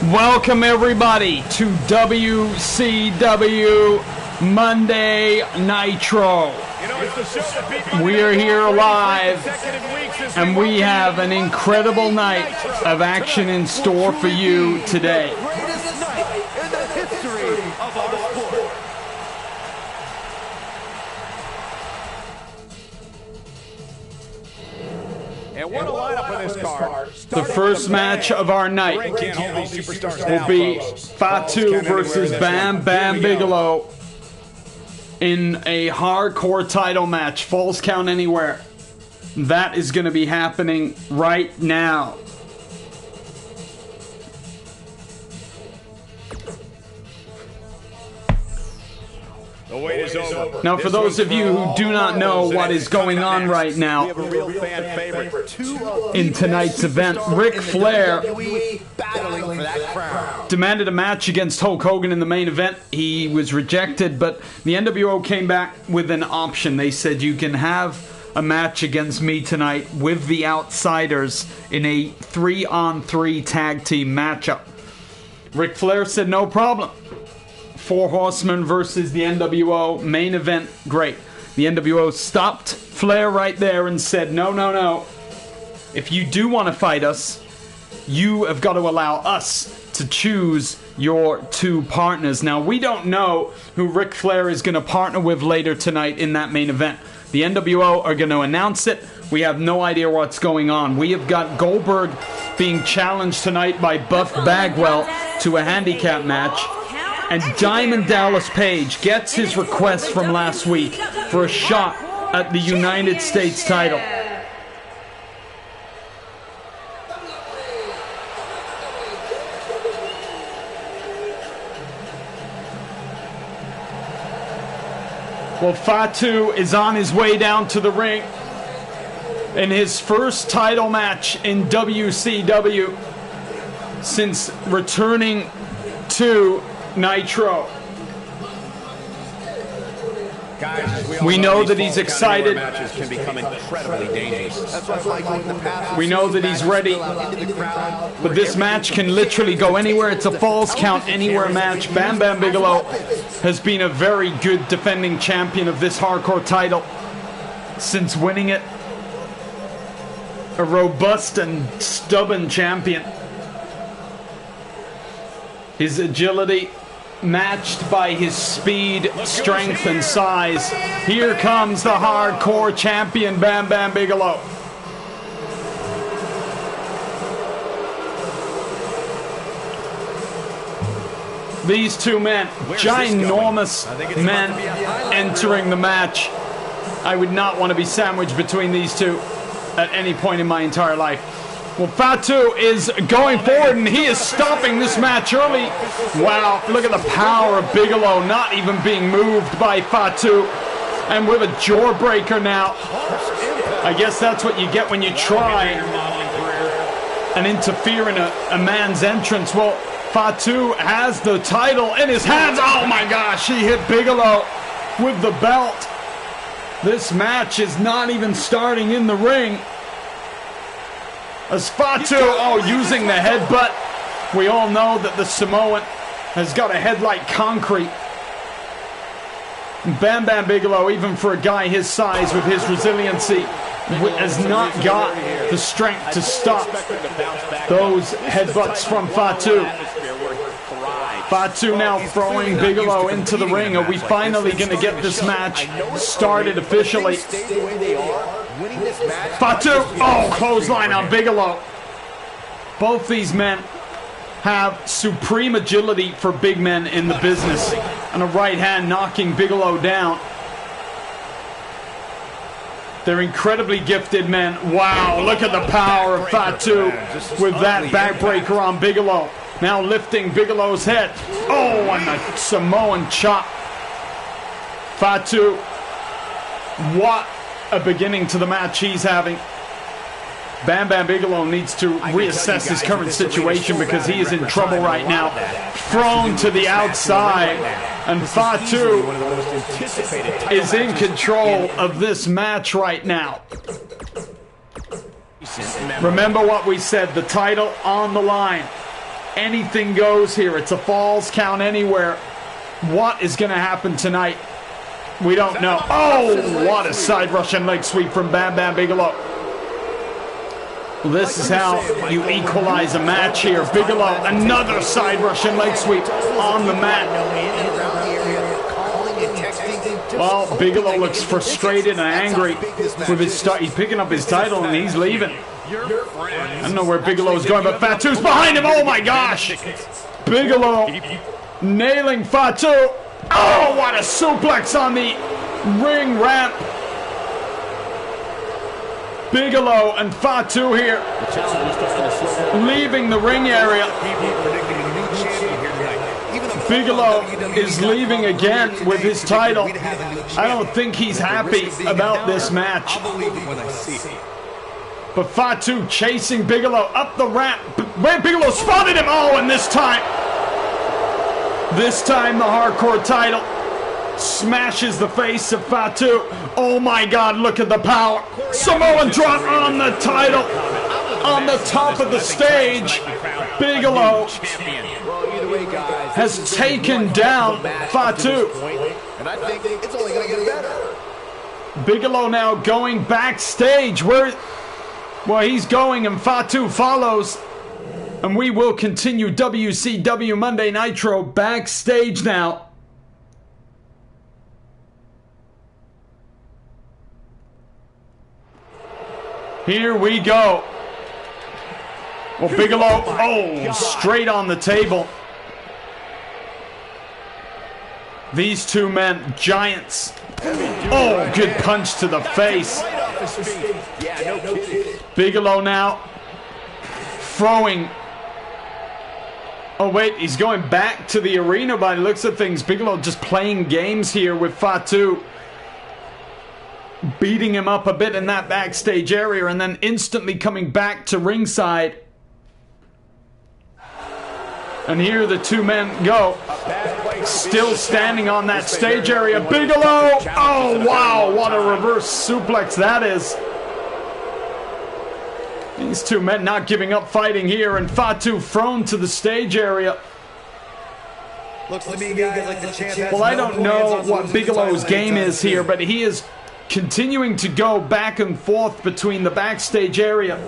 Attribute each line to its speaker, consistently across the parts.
Speaker 1: Welcome everybody to WCW Monday Nitro. We are here live and we have an incredible night of action in store for you today.
Speaker 2: And what a lineup for this card.
Speaker 1: The first match of our night will be Fatu versus Bam Bam Bigelow in a hardcore title match, Falls Count Anywhere. That is going to be happening right now.
Speaker 2: The wait is over.
Speaker 1: Now, for those of you who do not know what is going on right now in tonight's event, Ric Flair demanded a match against Hulk Hogan in the main event. He was rejected, but the NWO came back with an option. They said, you can have a match against me tonight with the Outsiders in a 3-on-3 tag team matchup. Ric Flair said, no problem. Four Horsemen versus the NWO, main event, great. The NWO stopped Flair right there and said, no, no, no. If you do want to fight us, you have got to allow us to choose your two partners. Now, we don't know who Ric Flair is going to partner with later tonight in that main event. The NWO are going to announce it. We have no idea what's going on. We have got Goldberg being challenged tonight by Buff Bagwell to a handicap match. And Diamond Dallas Page gets his request from last week for a shot at the United States title. Well, Fatu is on his way down to the ring in his first title match in WCW since returning to Nitro.
Speaker 2: Guys,
Speaker 1: we know that he's excited.
Speaker 2: Can become incredibly dangerous.
Speaker 1: We know that he's ready. But this match can literally go anywhere. It's a Falls Count Anywhere match. Bam Bam Bigelow has been a very good defending champion of this hardcore title since winning it. A robust and stubborn champion. His agility matched by his speed, strength, and size. Here comes the hardcore champion, Bam Bam Bigelow. These two men, ginormous men, entering the match. I would not want to be sandwiched between these two at any point in my entire life. Well, Fatu is going forward, and he is stopping this match early. Wow, look at the power of Bigelow, not even being moved by Fatu. And with a jawbreaker now. I guess that's what you get when you try and interfere in a man's entrance. Well, Fatu has the title in his hands. Oh my gosh, he hit Bigelow with the belt. This match is not even starting in the ring. As Fatu, using the headbutt. We all know that the Samoan has got a head like concrete. Bam Bam Bigelow, even for a guy his size with his resiliency, has not got the strength to stop those headbutts from Fatu. Fatu now throwing Bigelow into the ring. Are we finally going to get this match started officially? Fatu, clothesline on Bigelow. Both these men have supreme agility for big men in the business. And a right hand knocking Bigelow down. They're incredibly gifted men. Wow, look at the power of Fatu with that backbreaker on Bigelow. Now lifting Bigelow's head. Oh, and the Samoan chop. Fatu, what a beginning to the match he's having. Bam Bam Bigelow needs to reassess his current situation because he is in trouble right now. Thrown to the outside, and Fatu is in control of this match right now. Remember what we said, the title on the line. Anything goes here. It's a falls count anywhere. What is going to happen tonight? We don't know. Oh, what a side Russian leg sweep from Bam Bam Bigelow. Well, this is how you equalize a match here. Bigelow, another side Russian leg sweep on the mat. Well, Bigelow looks frustrated and angry with his start. He's picking up his title and he's leaving. I don't know where Bigelow's going, but Fatu's behind him. Oh my gosh! Bigelow nailing Fatu. Oh, what a suplex on the ring ramp. Bigelow and Fatu here, leaving the ring area. Bigelow is leaving again with his title. I don't think he's happy about this match. But Fatu chasing Bigelow up the ramp. Bigelow spotted him. Oh, and this time the hardcore title smashes the face of Fatu. Oh my God, look at the power. Samoan drop on the title. On the top of the stage, Bigelow has taken down Fatu.
Speaker 3: And I think it's only going to get better.
Speaker 1: Bigelow now going backstage. Well, he's going and Fatu follows. And we will continue WCW Monday Nitro backstage now. Here we go. Well, Bigelow, oh, straight on the table. These two men, giants. Oh, good punch to the face. Bigelow now throwing. Oh, wait, he's going back to the arena by the looks of things. Bigelow just playing games here with Fatu. Beating him up a bit in that backstage area and then instantly coming back to ringside. And here the two men go. Still standing on that stage area. Bigelow! Oh, wow, what a reverse suplex that is. These two men not giving up fighting here, and Fatu thrown to the stage area.
Speaker 3: Looks to me, guys, like the champ has
Speaker 1: well, I don't know what Bigelow's game is here, but he is continuing to go back and forth between the backstage area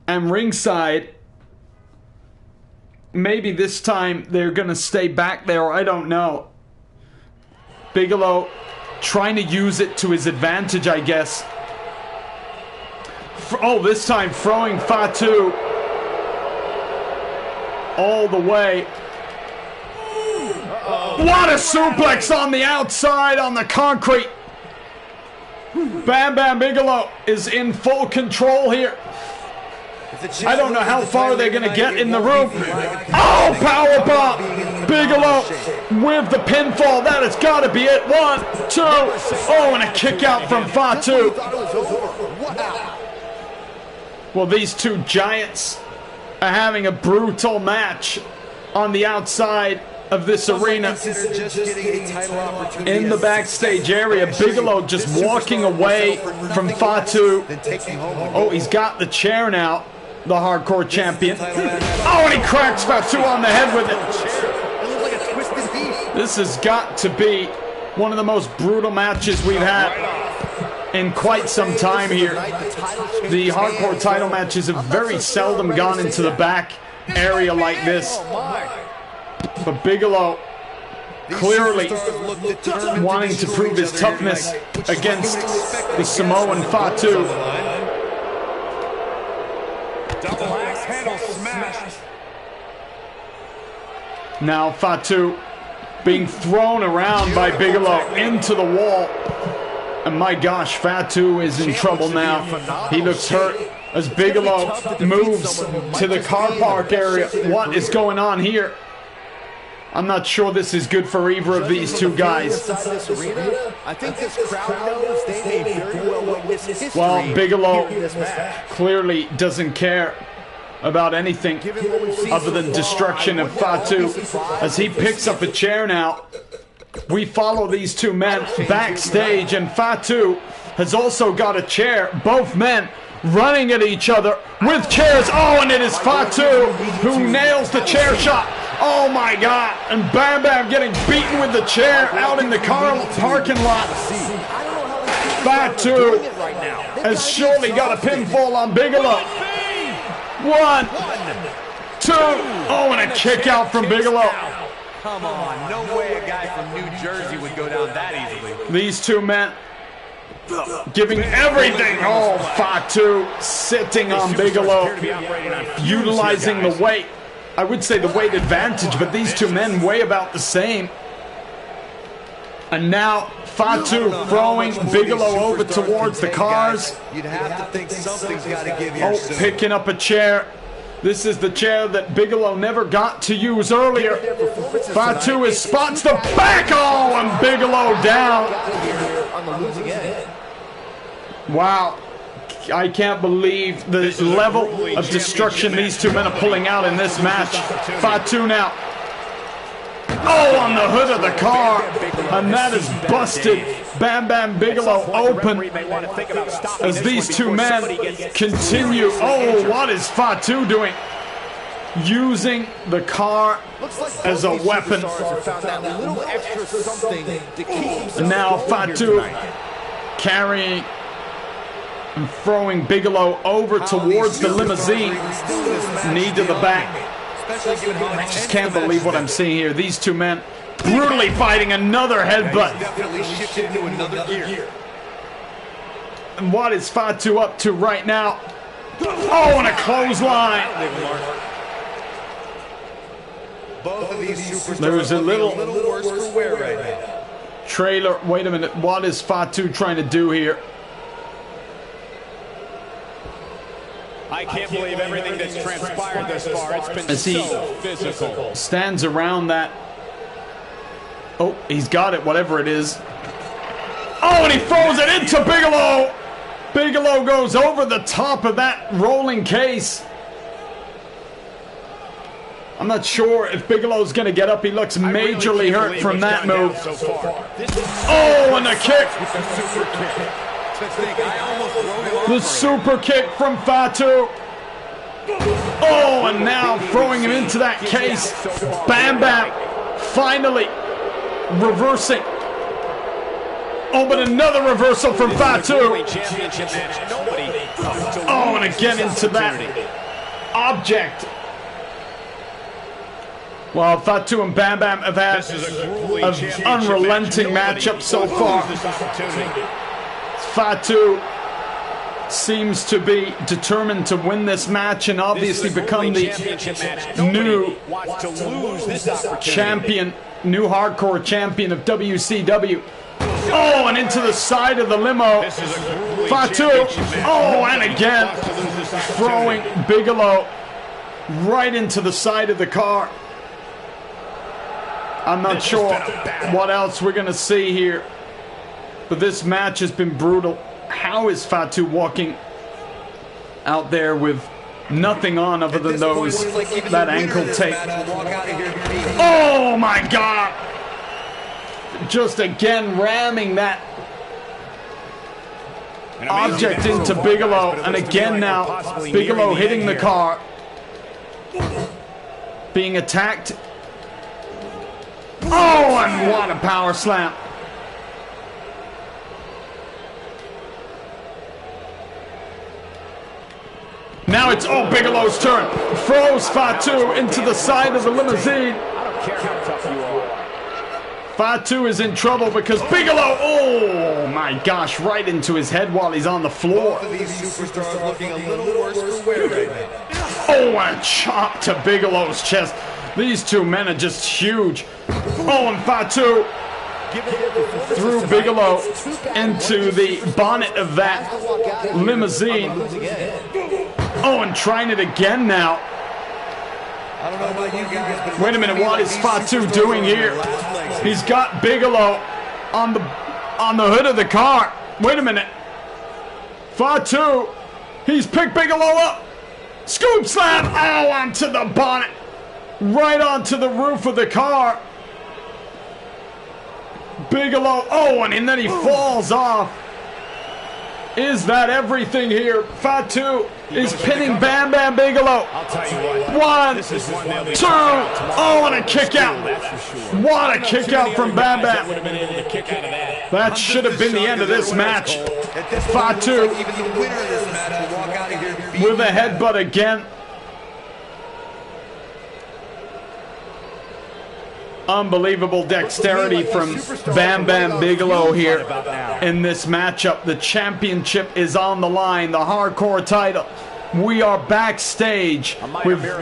Speaker 1: and ringside. Maybe this time they're going to stay back there. I don't know. Bigelow trying to use it to his advantage, I guess. Oh, this time throwing Fatu all the way. What a suplex on the outside on the concrete. Bam Bam Bigelow is in full control here. I don't know how far they're going to get in the room. Oh, powerbomb. Bigelow with the pinfall. That has got to be it. 1, 2. Oh, and a kick out from Fatu. Well, these two giants are having a brutal match on the outside of this arena. In the backstage area, Bigelow just walking away from Fatu. Oh, he's got the chair now, the hardcore champion. Oh, and he cracks Fatu on the head with it. This has got to be one of the most brutal matches we've had in quite some time here. The hardcore title matches have very seldom gone into the back area like this. But Bigelow clearly wanting to prove his toughness against the Samoan Fatu. Now Fatu being thrown around by Bigelow into the wall. And my gosh, Fatu is in trouble now. He looks hurt as Bigelow moves to the car park area. What is going on here? I'm not sure this is good for either of these two guys.
Speaker 3: I think this crowd knows they may very well witness history.
Speaker 1: Well, Bigelow clearly doesn't care about anything other than destruction of Fatu as he picks up a chair now. We follow these two men backstage, and Fatu has also got a chair. Both men running at each other with chairs. Oh, and it is Fatu who nails the chair shot. Oh my God. And Bam Bam getting beaten with the chair out in the car parking lot. Fatu has surely got a pinfall on Bigelow. 1, 2. Oh, and a kick out from Bigelow.
Speaker 3: Come on, no way a guy from New Jersey would go down that easily.
Speaker 1: These two men giving everything. Oh, Fatu sitting on Bigelow, utilizing the weight. I would say the weight advantage, but these two men weigh about the same. And now Fatu throwing Bigelow over towards the cars.
Speaker 3: You'd have to think something's got to give here soon.
Speaker 1: Picking up a chair. This is the chair that Bigelow never got to use earlier. Fatu spots the back. Oh, and Bigelow down. Wow. I can't believe the level of destruction these two men are pulling out in this match. Fatu now. Oh, on the hood of the car. And that is busted Bam Bam Bigelow open as these two men continue. Oh, what is Fatu doing? Using the car as a weapon. And now Fatu carrying and throwing Bigelow over towards the limousine. Knee to the back. I just can't believe what I'm seeing here. These two men brutally fighting another headbutt. And what is Fatu up to right now? Oh, and a clothesline. There's a little
Speaker 3: worse for wear right now.
Speaker 1: trailer. Wait a minute. What is Fatu trying to do here?
Speaker 2: I can't believe everything that's transpired this far. It's been
Speaker 1: As he
Speaker 2: so physical.
Speaker 1: Stands around that. Oh, he's got it, whatever it is. Oh, and he throws it into Bigelow. Bigelow goes over the top of that rolling case. I'm not sure if Bigelow's going to get up. He looks majorly hurt from that move. Oh, and a kick. The super kick from Fatu. Oh, and now throwing him into that case. Bam Bam finally reversing. Oh, but another reversal from Fatu. Oh, and again into that object. Well, Fatu and Bam Bam have had an unrelenting matchup so far. Fatu seems to be determined to win this match and obviously become the new champion, new hardcore champion of WCW. Oh, and into the side of the limo. Fatu. Oh, and again throwing Bigelow right into the side of the car. I'm not sure what else we're going to see here, but this match has been brutal. How is Fatu walking out there with nothing on other than that ankle tape? Oh my God! Just again ramming that object into Bigelow, and again now Bigelow hitting the car, being attacked. Oh, and what a power slam. Now it's Bigelow's turn. Throws Fatu into the side of the limousine.
Speaker 2: I don't care how tough you are.
Speaker 1: Fatu is in trouble because Bigelow, oh my gosh, right into his head while he's on the floor.
Speaker 3: Both of these superstars looking a little worse for wear right now.
Speaker 1: Oh, and chop to Bigelow's chest. These two men are just huge. Oh, and Fatu threw Bigelow into the bonnet of that limousine. Oh, and trying it again now.
Speaker 3: I don't know about you guys, but
Speaker 1: wait a minute, what is Fatu doing here? He's got Bigelow on the hood of the car. Wait a minute. Fatu, he's picked Bigelow up. Scoop slam, oh, onto the bonnet. Right onto the roof of the car. Bigelow, oh, and then he falls off. Is that everything here? Fatu is pinning Bam Bam Bigelow.
Speaker 2: I'll tell you what.
Speaker 1: 1,
Speaker 2: This is one they'll be
Speaker 1: 2. Oh, and a kick out. What a kick out from Bam Bam.
Speaker 2: would have been able to kick out of that.
Speaker 1: That should have been the end of this match. Fatu
Speaker 3: Even the winner of this match will walk out of here beaten.
Speaker 1: with a headbutt again. Unbelievable dexterity from Bam Bam Bigelow here in this matchup. The championship is on the line, the hardcore title. We are backstage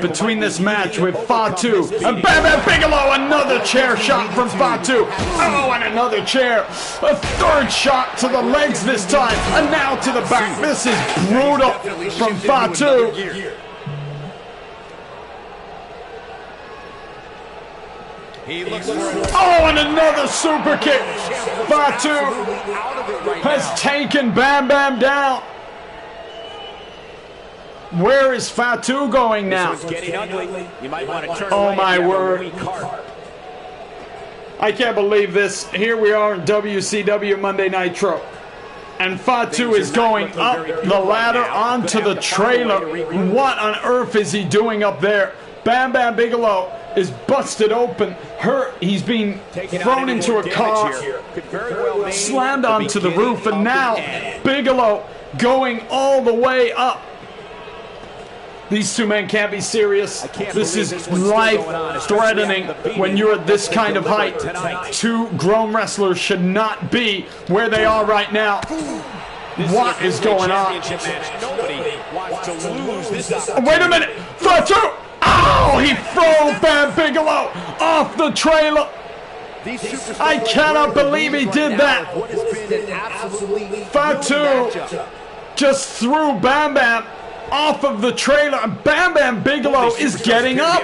Speaker 1: between this match with Fatu and Bam Bam Bigelow. Another chair shot from Fatu. Oh, and another chair. A third shot to the legs this time, and now to the back. This is brutal from Fatu. Oh, and another super kick. Fatu has taken Bam Bam down. Where is Fatu going now?
Speaker 2: Getting ugly. You might want to turn
Speaker 1: Oh,
Speaker 2: away
Speaker 1: my
Speaker 2: if you have a
Speaker 1: word.
Speaker 2: weak heart.
Speaker 1: I can't believe this. Here we are in WCW Monday Nitro. And Fatu is going up the ladder onto the trailer. What on earth is he doing up there? Bam Bam Bigelow is busted open, hurt. He's being thrown into a car, slammed onto the roof, and now Bigelow going all the way up. These two men can't be serious. This is life-threatening when you're at this kind of height. Two grown wrestlers should not be where they are right now. What is going on?
Speaker 2: Nobody wants to lose this.
Speaker 1: Wait a minute! Fatu! Oh, he threw Bam Bigelow off the trailer. I cannot believe he did that. Fatu just threw Bam Bam off of the trailer, and Bam Bam Bigelow is getting up.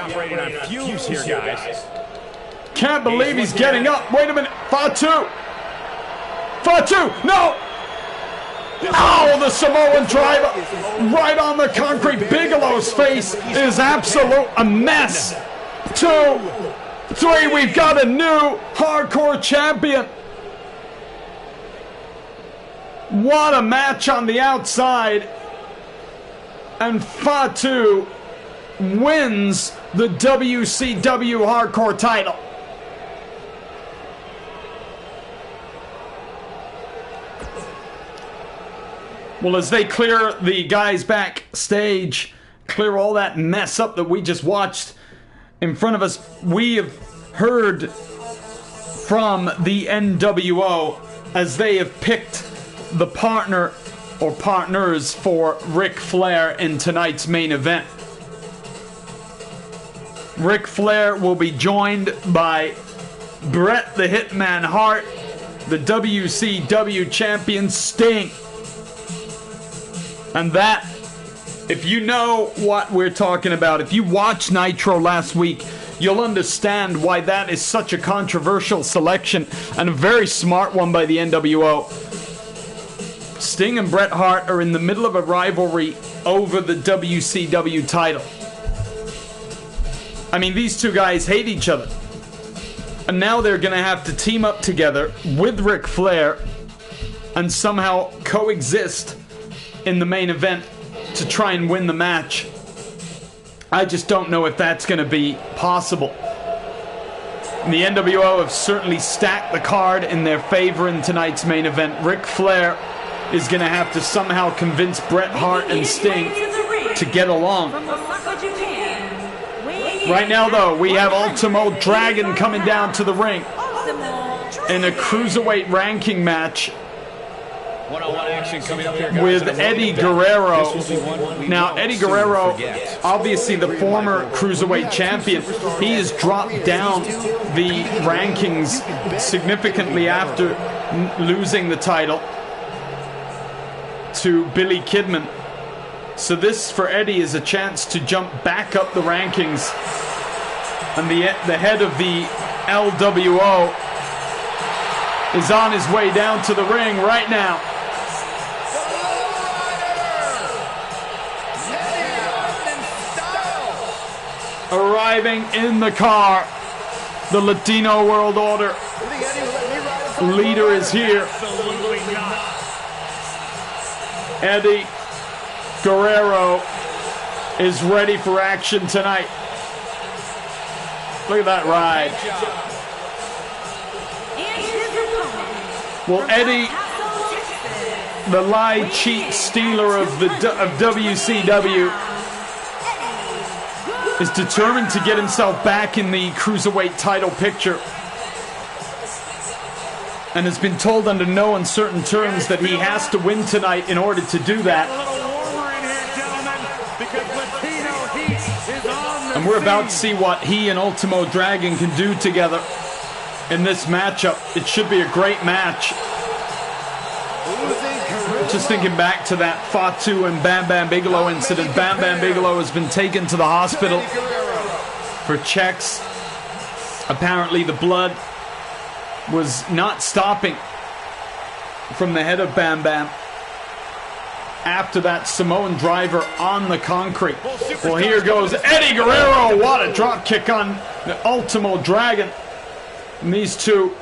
Speaker 1: Can't believe he's getting up. Wait a minute. Fatu! Fatu! No! Oh, the Samoan driver right on the concrete. Bigelow's face is absolute a mess. 2, 3, we've got a new hardcore champion. What a match on the outside. And Fatu wins the WCW hardcore title. Well, as they clear the guys backstage, clear all that mess up that we just watched in front of us, we have heard from the NWO as they have picked the partner or partners for Ric Flair in tonight's main event. Ric Flair will be joined by Bret the Hitman Hart, the WCW champion Sting. And that, if you know what we're talking about, if you watched Nitro last week, you'll understand why that is such a controversial selection and a very smart one by the NWO. Sting and Bret Hart are in the middle of a rivalry over the WCW title. I mean, these two guys hate each other. And now they're going to have to team up together with Ric Flair and somehow coexist in the main event to try and win the match. I just don't know if that's going to be possible. The NWO have certainly stacked the card in their favor in tonight's main event. Ric Flair is going to have to somehow convince Bret Hart and Sting to get along. Right now, though, we have Ultimo Dragon coming down to the ring in a cruiserweight ranking match
Speaker 2: Action coming up here, guys.
Speaker 1: with Eddie Guerrero. Now, Eddie Guerrero, obviously the former cruiserweight champion, he has dropped down the rankings significantly after losing the title to Billy Kidman. So this, for Eddie, is a chance to jump back up the rankings. And the head of the LWO is on his way down to the ring right now. Arriving in the car, the Latino World Order leader is here. Eddie Guerrero is ready for action tonight. Look at that ride. Well, Eddie, the lie, cheat, stealer of WCW, is determined to get himself back in the Cruiserweight title picture, and has been told under no uncertain terms that he has to win tonight in order to do that. And we're about to see what he and Ultimo Dragon can do together in this matchup. It should be a great match. Just thinking back to that Fatu and Bam Bam Bigelow incident. Bam Bam Bigelow has been taken to the hospital for checks. Apparently the blood was not stopping from the head of Bam Bam after that Samoan driver on the concrete. Well, here goes Eddie Guerrero. What a drop kick on the Ultimo Dragon. And these two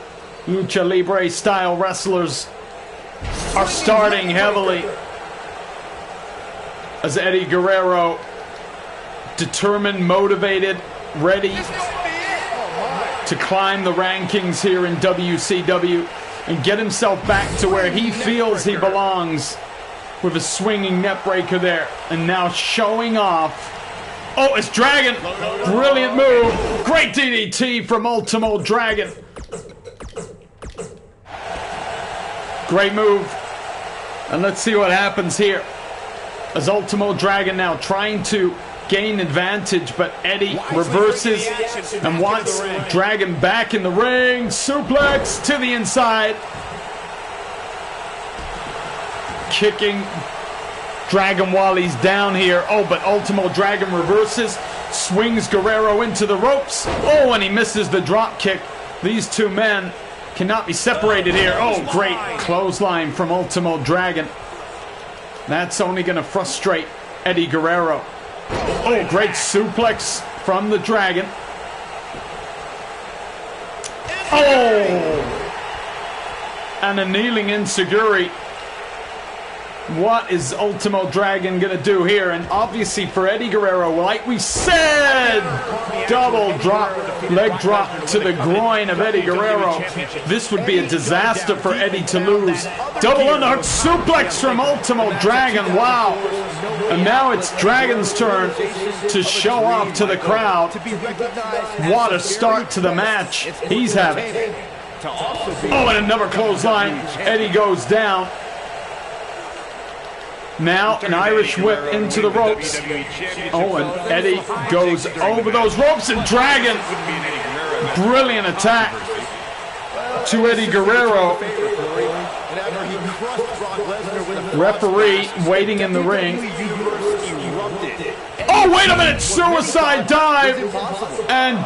Speaker 1: Lucha Libre style wrestlers are starting heavily as Eddie Guerrero, determined, motivated, ready to climb the rankings here in WCW and get himself back to where he feels he belongs, with a swinging net breaker there, and now showing off. Oh, it's Dragon. Brilliant move. Great DDT from Ultimo Dragon. Great move. And let's see what happens here. As Ultimo Dragon now trying to gain advantage, but Eddie reverses and wants Dragon back in the ring. Suplex to the inside. Kicking Dragon while he's down here. Oh, but Ultimo Dragon reverses, swings Guerrero into the ropes. Oh, and he misses the drop kick. These two men cannot be separated here. Oh, great clothesline from Ultimo Dragon. That's only going to frustrate Eddie Guerrero. Oh, great suplex from the Dragon. Oh! And a kneeling enziguri. What is Ultimo Dragon going to do here? And obviously for Eddie Guerrero, like we said, double drop, leg drop to the groin of Eddie Guerrero. This would be a disaster for Eddie to lose. Double underhook suplex from Ultimo Dragon. Wow. And now it's Dragon's turn to show off to the crowd. What a start to the match he's having. Oh, and another clothesline. Eddie goes down. Now an Irish whip into the ropes. Oh, and Eddie goes over those ropes, and Dragon, brilliant attack to Eddie Guerrero. Referee waiting in the ring. Oh, wait a minute, suicide dive, and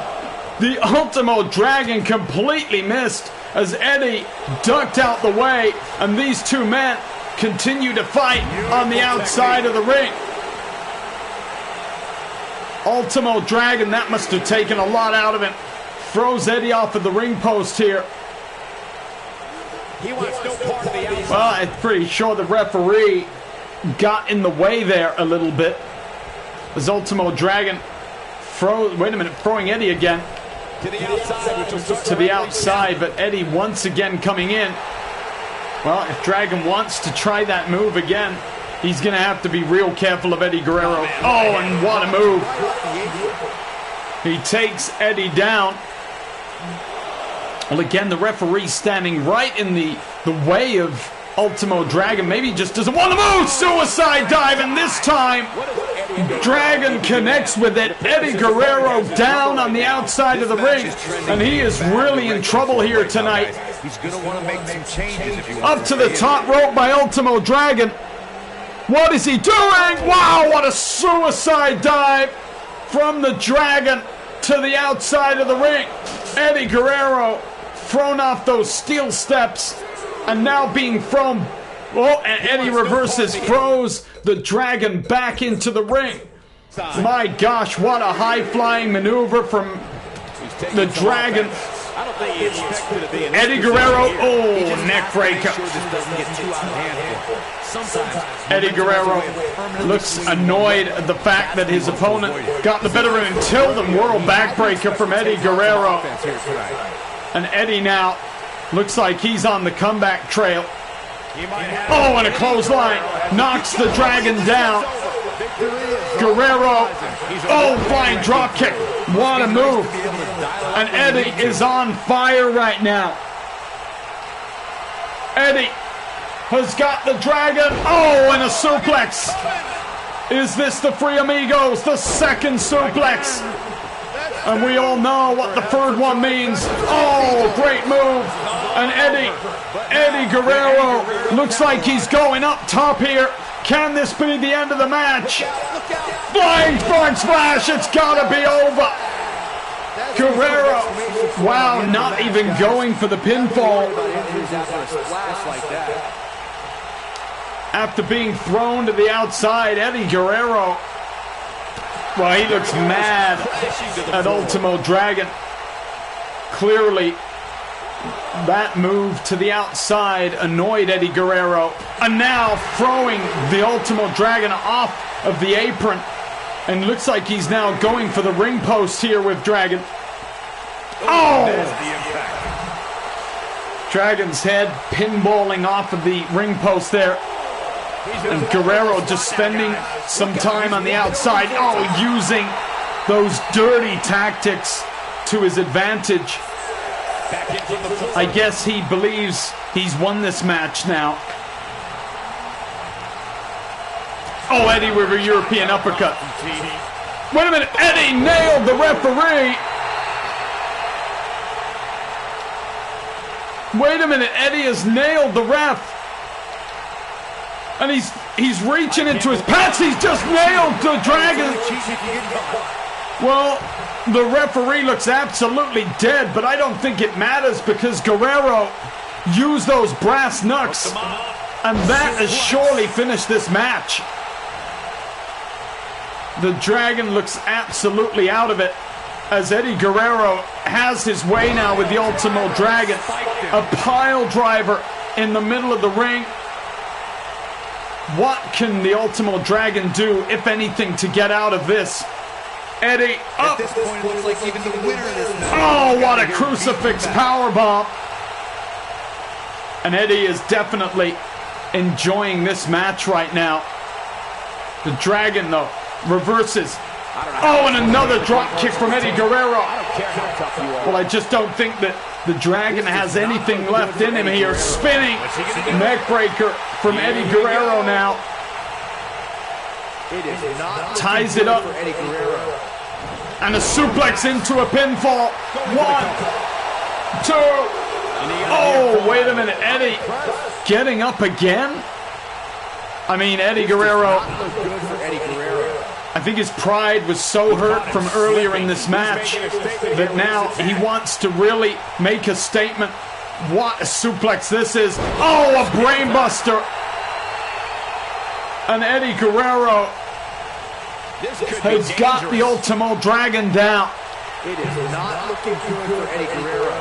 Speaker 1: the Ultimo Dragon completely missed as Eddie ducked out the way, and these two men continue to fight on the outside of the ring. Ultimo Dragon, that must have taken a lot out of him. Throws Eddie off of the ring post here.
Speaker 2: He wants no part of the outside.
Speaker 1: Well, I'm pretty sure the referee got in the way there a little bit. As Ultimo Dragon throwing Eddie again
Speaker 2: To the outside, which was
Speaker 1: to the outside, but Eddie once again coming in. Well, if Dragon wants to try that move again, he's going to have to be real careful of Eddie Guerrero. Oh, and what a move. He takes Eddie down. Well, again, the referee standing right in the way of Ultimo Dragon. Maybe he just doesn't want to move. Suicide dive, and this time Dragon connects with it. Eddie Guerrero down on the outside of the ring, and he is really in trouble here tonight.
Speaker 3: He's going to want to make some changes if he wants
Speaker 1: Up to the top rope by Ultimo Dragon. What is he doing? Wow, what a suicide dive from the Dragon to the outside of the ring. Eddie Guerrero thrown off those steel steps and now being thrown. Oh, and Eddie reverses, throws the Dragon back into the ring. My gosh, what a high-flying maneuver from the Dragon.
Speaker 2: I don't think he expected to be in
Speaker 1: Eddie Guerrero, oh, neck breaker. Eddie Guerrero looks annoyed at the fact that his opponent got the better of him. Until the world backbreaker from Eddie Guerrero. And Eddie now looks like he's on the comeback trail. Oh, and a clothesline knocks the Dragon down. Guerrero, oh, flying drop kick. What a move. And Eddie is on fire right now. Eddie has got the Dragon. Oh, and a suplex. Is this the Free Amigos? The second suplex. And we all know what the third one means. Oh, great move. And Eddie Guerrero looks like he's going up top here. Can this be the end of the match? Flying frog splash. It's got to be over. Guerrero, wow, not even going for the pinfall. After being thrown to the outside, Eddie Guerrero, well, he looks mad at Ultimo Dragon. Clearly, that move to the outside annoyed Eddie Guerrero. And now throwing the Ultimo Dragon off of the apron. And looks like he's now going for the ring post here with Dragon. Oh! Dragon's head pinballing off of the ring post there. And Guerrero just spending some time on the outside. Oh, using those dirty tactics to his advantage. I guess he believes he's won this match now. Oh, Eddie with a European uppercut. Wait a minute, Eddie nailed the referee. Wait a minute, Eddie has nailed the ref. And he's reaching into his pants. He's just nailed the Dragon. Well, the referee looks absolutely dead, but I don't think it matters because Guerrero used those brass knucks. And that has surely finished this match. The Dragon looks absolutely out of it as Eddie Guerrero has his way now with the Ultimo Dragon. A pile driver in the middle of the ring. What can the Ultimo Dragon do, if anything, to get out of this? Eddie up. Oh, what a crucifix powerbomb. And Eddie is definitely enjoying this match right now. The Dragon, though, reverses. Oh, and another drop kick from Eddie Guerrero. Well, I just don't think that the Dragon has anything left in him here. Spinning neckbreaker from Eddie Guerrero now. Ties it up. And a suplex into a pinfall. 1, 2. Oh, wait a minute. Eddie getting up again? I mean, Eddie Guerrero. I think his pride was so hurt from earlier in this match that now he wants to really make a statement. What a suplex this is. Oh, a brainbuster. And Eddie Guerrero has got the Ultimo Dragon down.
Speaker 3: It is not looking good for Eddie Guerrero.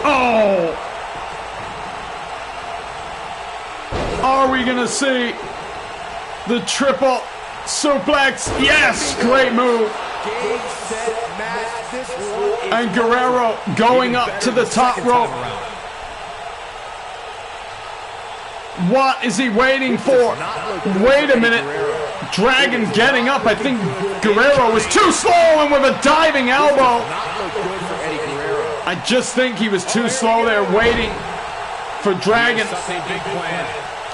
Speaker 1: Oh! Are we going to see the triple suplex? Yes! Great move. And Guerrero going up to the top rope. What is he waiting for? Wait a minute. Dragon getting up. I think Guerrero was too slow and with a diving elbow. I just think he was too slow there waiting for Dragon.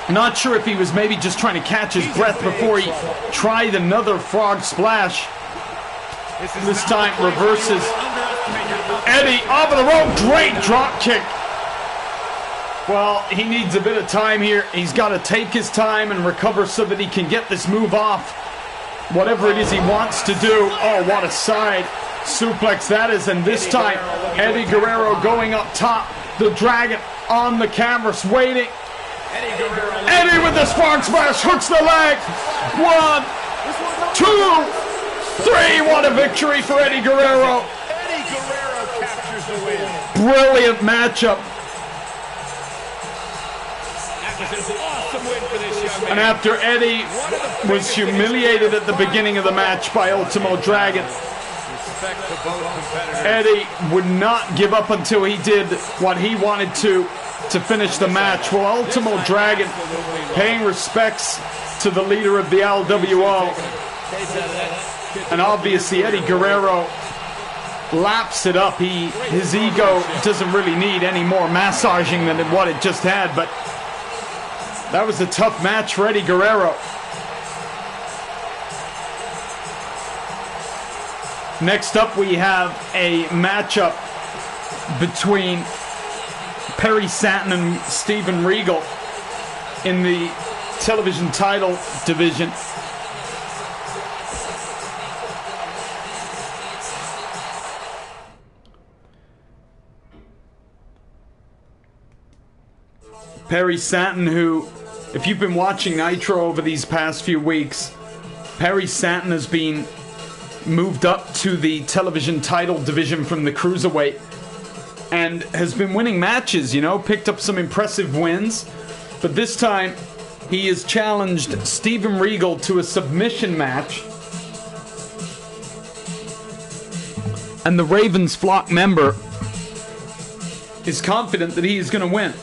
Speaker 1: Not sure if he was maybe just trying to catch his breath before he tried another frog splash. This time reverses. Eddie off of the rope. Great drop kick. Well, he needs a bit of time here. He's got to take his time and recover so that he can get this move off. Whatever it is he wants to do. Oh, what a side suplex that is. And this time, Eddie Guerrero going up top. The Dragon on the canvas waiting. Eddie with the frog splash. Hooks the leg. 1, 2, 3. What a victory for Eddie Guerrero.
Speaker 2: Eddie Guerrero captures the win.
Speaker 1: Brilliant matchup.
Speaker 2: That was an awesome win for the
Speaker 1: And after Eddie was humiliated at the beginning of the match by Ultimo Dragon, Eddie would not give up until he did what he wanted to finish the match. Well, Ultimo Dragon paying respects to the leader of the LWO. And obviously Eddie Guerrero laps it up. His ego doesn't really need any more massaging than what it just had, but that was a tough match for Eddie Guerrero. Next up, we have a matchup between Perry Satin and Steven Regal in the television title division. Perry Satin, who, if you've been watching Nitro over these past few weeks, Perry Satin has been moved up to the television title division from the Cruiserweight and has been winning matches, you know, picked up some impressive wins. But this time, he has challenged Steven Regal to a submission match. And the Ravens flock member is confident that he is going to win.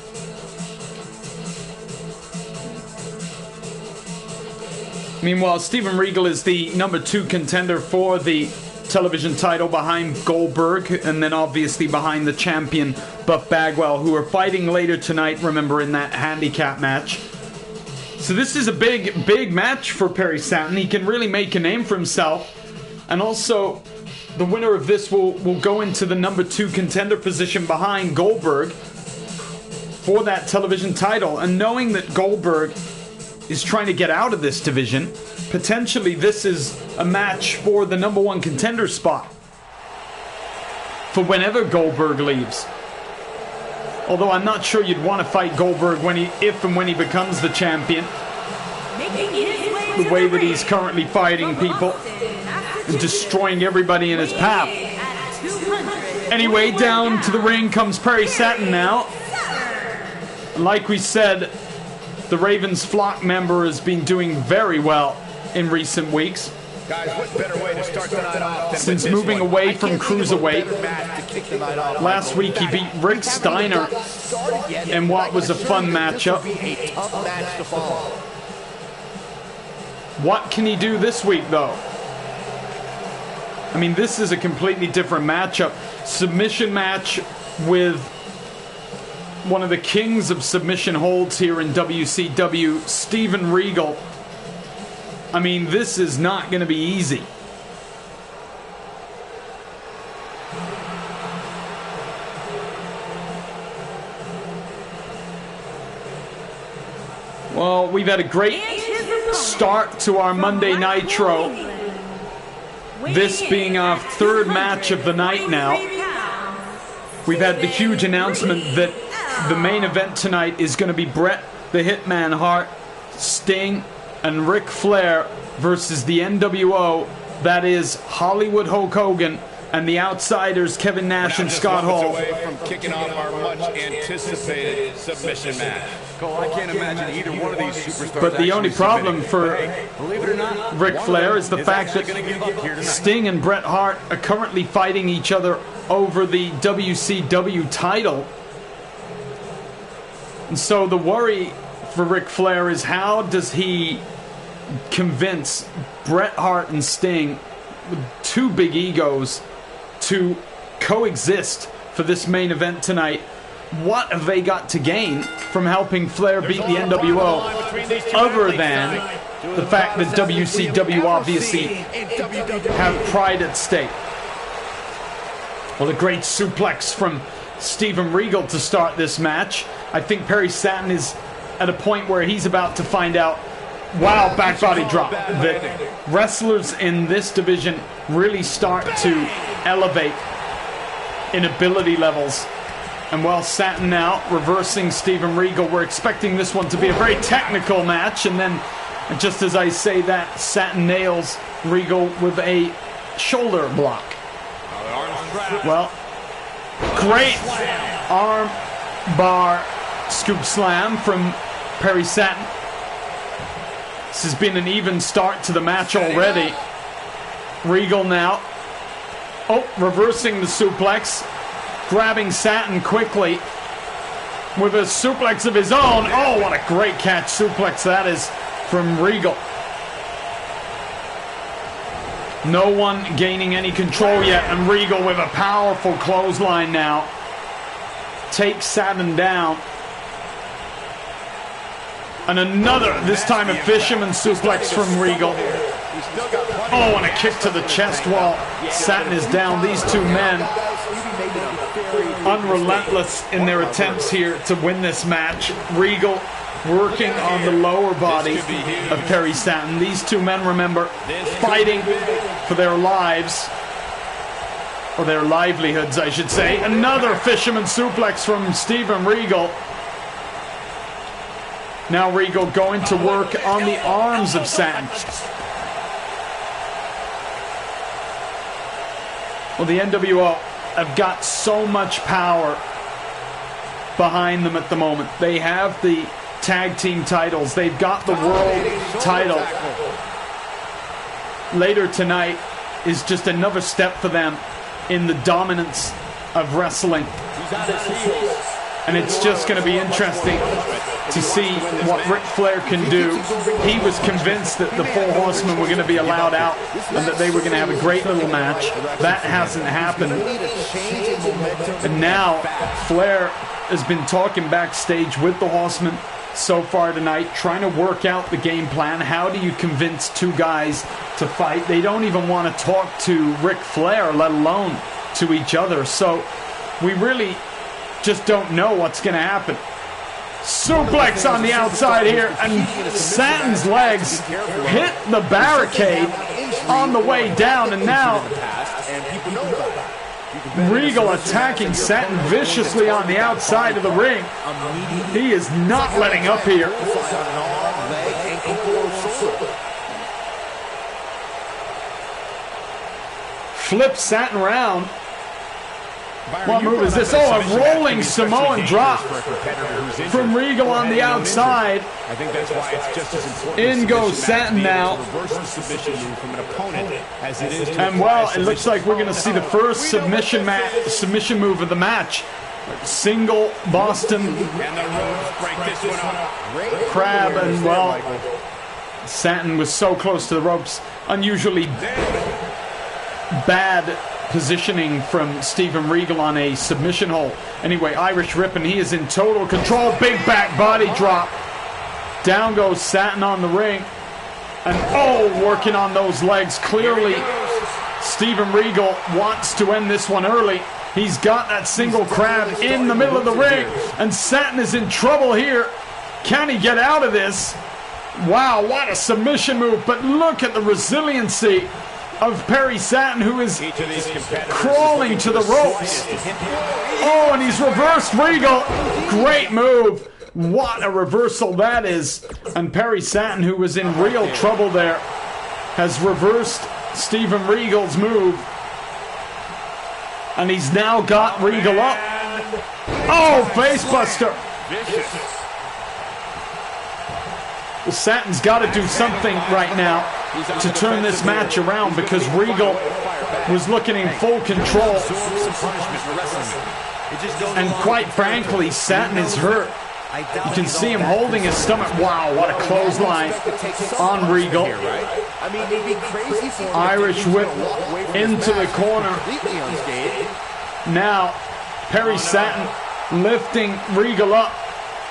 Speaker 1: Meanwhile, Steven Regal is the #2 contender for the television title behind Goldberg, and then obviously behind the champion Buff Bagwell, who are fighting later tonight, remember, in that handicap match. So this is a big match for Perry Satin. He can really make a name for himself. And also, the winner of this will go into the #2 contender position behind Goldberg for that television title. And knowing that Goldberg is trying to get out of this division, potentially this is a match for the #1 contender spot for whenever Goldberg leaves. Although I'm not sure you'd want to fight Goldberg if and when he becomes the champion. The way that he's currently fighting people and destroying everybody in his path. Anyway, down to the ring comes Perry Satin now. And like we said, the Ravens flock member has been doing very well in recent weeks.
Speaker 3: Guys, what better way to start the night off
Speaker 1: since moving away from Cruiserweight. Last week he beat Rick Steiner in what was a fun matchup. What can he do this week, though? I mean, this is a completely different matchup. Submission match with one of the kings of submission holds here in WCW, Steven Regal. I mean, this is not going to be easy. Well, we've had a great start to our Monday Nitro. This being our third match of the night now. We've had the huge announcement that the main event tonight is going to be Bret the Hitman Hart, Sting, and Ric Flair versus the NWO. That is Hollywood Hulk Hogan and the Outsiders Kevin Nash and Scott Hall.
Speaker 2: Away from kicking off our much anticipated submission match. Cole, I can't imagine either one of these superstars.
Speaker 1: But the only problem for
Speaker 2: believe it or not,
Speaker 1: Ric Flair is the fact that Sting and Bret Hart are currently fighting each other over the WCW title. And so the worry for Ric Flair is, how does he convince Bret Hart and Sting, with two big egos, to coexist for this main event tonight? What have they got to gain from helping Flair beat the NWO, other than the fact that WCW obviously have pride at stake? Well, a great suplex from Steven Regal to start this match. I think Perry Satin is at a point where he's about to find out, wow, back body drop, that wrestlers in this division really start to elevate in ability levels. And while Satin now reversing Steven Regal, we're expecting this one to be a very technical match. And then, just as I say that, Satin nails Regal with a shoulder block. Well, great arm bar scoop slam from Perry Satin. This has been an even start to the match already. Regal now. Oh, reversing the suplex. Grabbing Satin quickly with a suplex of his own. Oh, what a great catch suplex that is from Regal. No one gaining any control yet, and Regal with a powerful clothesline now. Takes Satin down. And another, this time a fisherman suplex from Regal. Oh, and a kick to the chest while Satin is down. These two men unrelentless in their attempts here to win this match. Regal working on the lower body of Perry Satin. These two men, remember, fighting for their lives, or their livelihoods, I should say. Another fisherman suplex from Steven Regal. Now Regal going to work on the arms of Satin. Well, the NWO have got so much power behind them at the moment. They have the tag team titles. They've got the world title. Later tonight is just another step for them in the dominance of wrestling. And it's just going to be interesting to see what Ric Flair can do. He was convinced that the Four Horsemen were going to be allowed out and that they were going to have a great little match. That hasn't happened. And now Flair has been talking backstage with the Horsemen so far tonight, trying to work out the game plan. How do you convince two guys to fight? They don't even want to talk to Ric Flair, let alone to each other. So we really just don't know what's going to happen. Suplex on the outside here, and Satin's legs hit the barricade on the way down, and now Regal attacking Satin viciously on the outside of the ring. He is not letting up here. Flips Satin around. What move is this? Oh, a rolling Samoan drop from Regal on the outside. In goes Satin now. And well, it looks like we're going to see the first submission move of the match. Single Boston Crab, and well, Satin was so close to the ropes. Unusually bad positioning from Steven Regal on a submission hold. Anyway, Irish Rip, and he is in total control. Big back body drop. Down goes Satin on the ring. And oh, working on those legs. Clearly, Steven Regal wants to end this one early. He's got that single crab in the middle of the ring. And Satin is in trouble here. Can he get out of this? Wow, what a submission move. But look at the resiliency of Perry Satin, who is crawling to the ropes. Oh, and he's reversed Regal. Great move. What a reversal that is. And Perry Satin, who was in real trouble there, has reversed Steven Regal's move. And he's now got Regal up. Oh, facebuster. Well, Satin's got to do something right now to turn this match around, because Regal was looking in full control. And quite frankly, Satin is hurt. You can see him holding his stomach. Wow, what a clothesline on Regal. Irish whip into the corner. Now, Perry Satin lifting Regal up.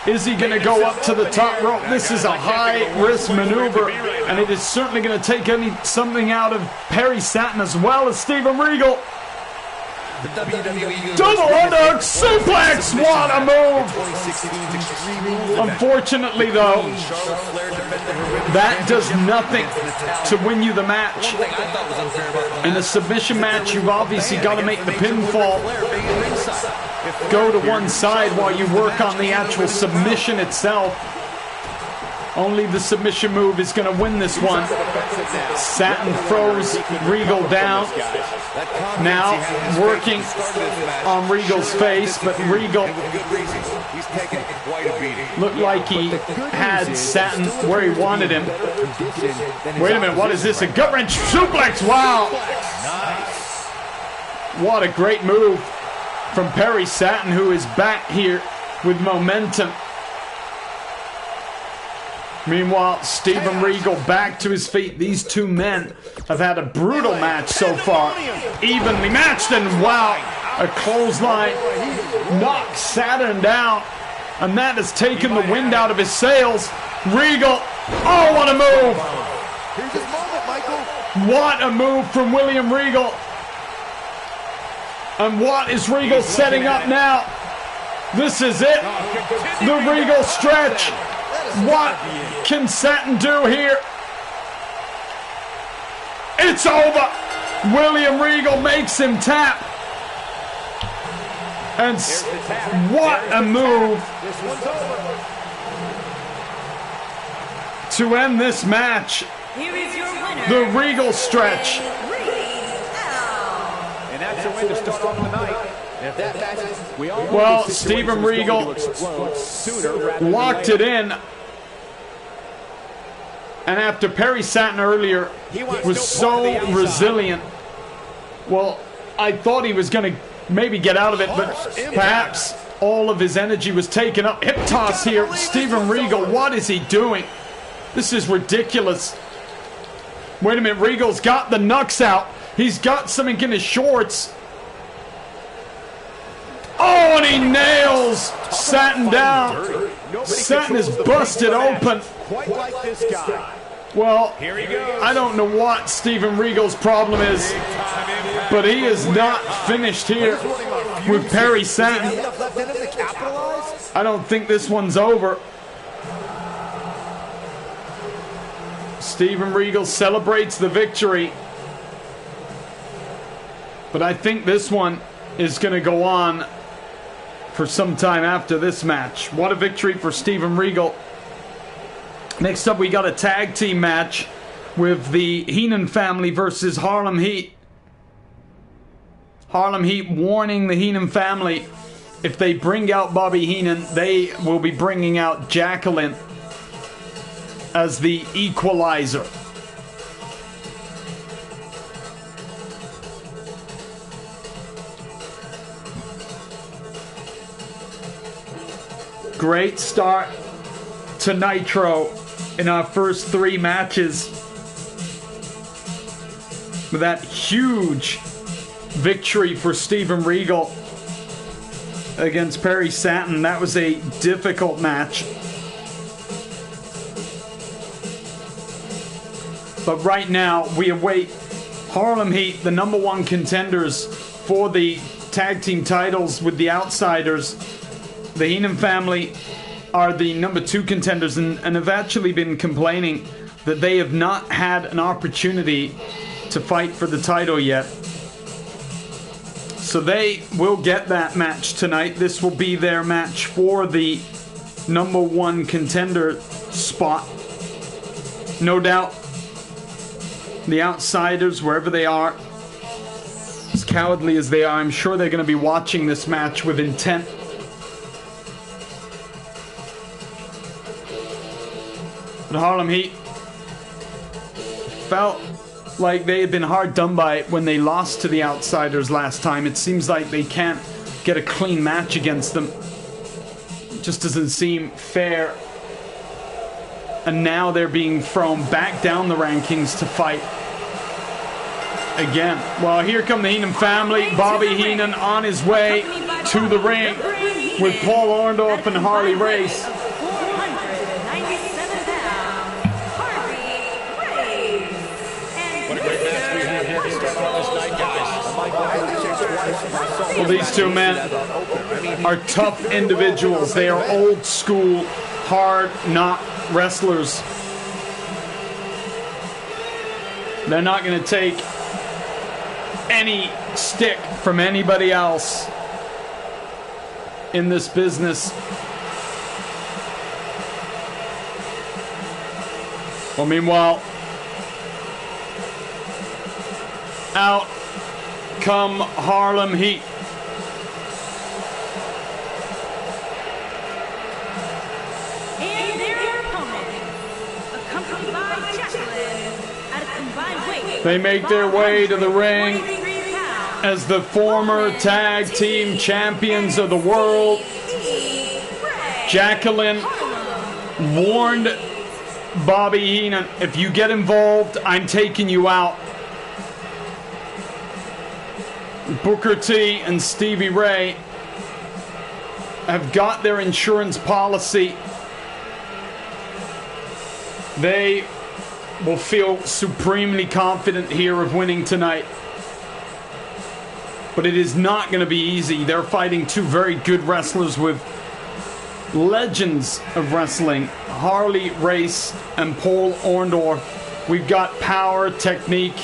Speaker 1: Is he going to go up to the top rope? This is a high-risk maneuver, and it is certainly going to take something out of Perry Satin as well as Steven Regal. Double under suplex! What a move! Unfortunately, though, that does nothing to win you the match. In a submission match, you've obviously got to make the pinfall go to one side while you work on the actual submission itself. Only the submission move is going to win this one. Satin throws Regal down. Now working on Regal's face, but Regal looked like he had Satin where he wanted him. Wait a minute, what is this? A gut wrench suplex! Wow! What a great move from Perry Satin, who is back here with momentum. Meanwhile, Steven Regal back to his feet. These two men have had a brutal match so far. Evenly matched, and wow, a clothesline knocks Saturn down. And that has taken the wind out of his sails. Regal, oh, what a move!
Speaker 3: Here's his moment, Michael.
Speaker 1: What a move from William Regal. And what is Regal setting up now? This is it. The Regal stretch. What can Satin do here? It's over. William Regal makes him tap. And what a move to end this match.
Speaker 4: Here is your winner,
Speaker 1: The Regal stretch.
Speaker 3: And that's a win to start off the night. If that match, we all
Speaker 1: Well, Steven Regal locked it in. And after Perry Satin earlier was so resilient, well, I thought he was going to maybe get out of it, but perhaps all of his energy was taken up. Hip toss here. Steven Regal, what is he doing? This is ridiculous. Wait a minute, Regal's got the knucks out. He's got something in his shorts. Oh, and he nails Satin down. Satin is busted open.
Speaker 3: quite like this guy.
Speaker 1: Well, I don't know what Steven Regal's problem is, but he is not finished here with Perry Satin.
Speaker 3: Enough left in him to capitalize?
Speaker 1: I don't think this one's over. Steven Regal celebrates the victory, but I think this one is going to go on for some time after this match. What a victory for Steven Regal. Next up, we got a tag team match with the Heenan family versus Harlem Heat. Harlem Heat warning the Heenan family, if they bring out Bobby Heenan, they will be bringing out Jacqueline as the equalizer. Great start to Nitro in our first 3 matches with that huge victory for Steven Regal against Perry Satin. That was a difficult match. But right now we await Harlem Heat, the #1 contenders for the tag team titles with the Outsiders. The Heenan family are the #2 contenders and have actually been complaining that they have not had an opportunity to fight for the title yet. So they will get that match tonight. This will be their match for the #1 contender spot. No doubt the Outsiders, wherever they are, as cowardly as they are, I'm sure they're going to be watching this match with intent. But Harlem Heat felt like they had been hard done by when they lost to the Outsiders last time. It seems like they can't get a clean match against them. It just doesn't seem fair. And now they're being thrown back down the rankings to fight again. Well, here come the Heenan family. Bobby Heenan on his way to the ring with Paul Orndorff and Harley Race. Well, these two men are tough individuals. They are old school, hard knock wrestlers. They're not going to take any stick from anybody else in this business. Well, meanwhile, out come Harlem Heat.
Speaker 4: And their opponent, accompanied by Jacqueline, at a combined weight.
Speaker 1: They make their way to the ring
Speaker 4: 143 pounds.
Speaker 1: as the former tag team champions of the world. Jacqueline warned Bobby Heenan, if you get involved, I'm taking you out. Booker T and Stevie Ray have got their insurance policy. They will feel supremely confident here of winning tonight. But it is not going to be easy. They're fighting two very good wrestlers with legends of wrestling, Harley Race and Paul Orndorff. We've got power, technique,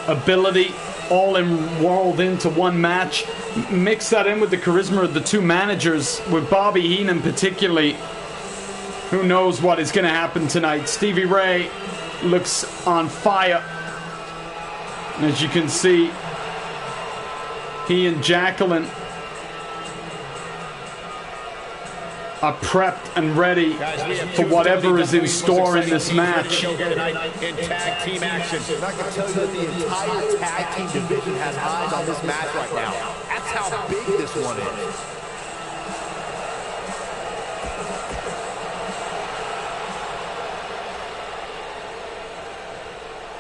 Speaker 1: ability, all rolled into one match. Mix that in with the charisma of the two managers, with Bobby Heenan particularly. Who knows what is going to happen tonight? Stevie Ray looks on fire. And as you can see, he and Jacqueline are prepped and ready for whatever is in store in this match.
Speaker 3: In tag team action. And I can tell you that the entire tag team division has eyes on this match right now. That's how big this one is.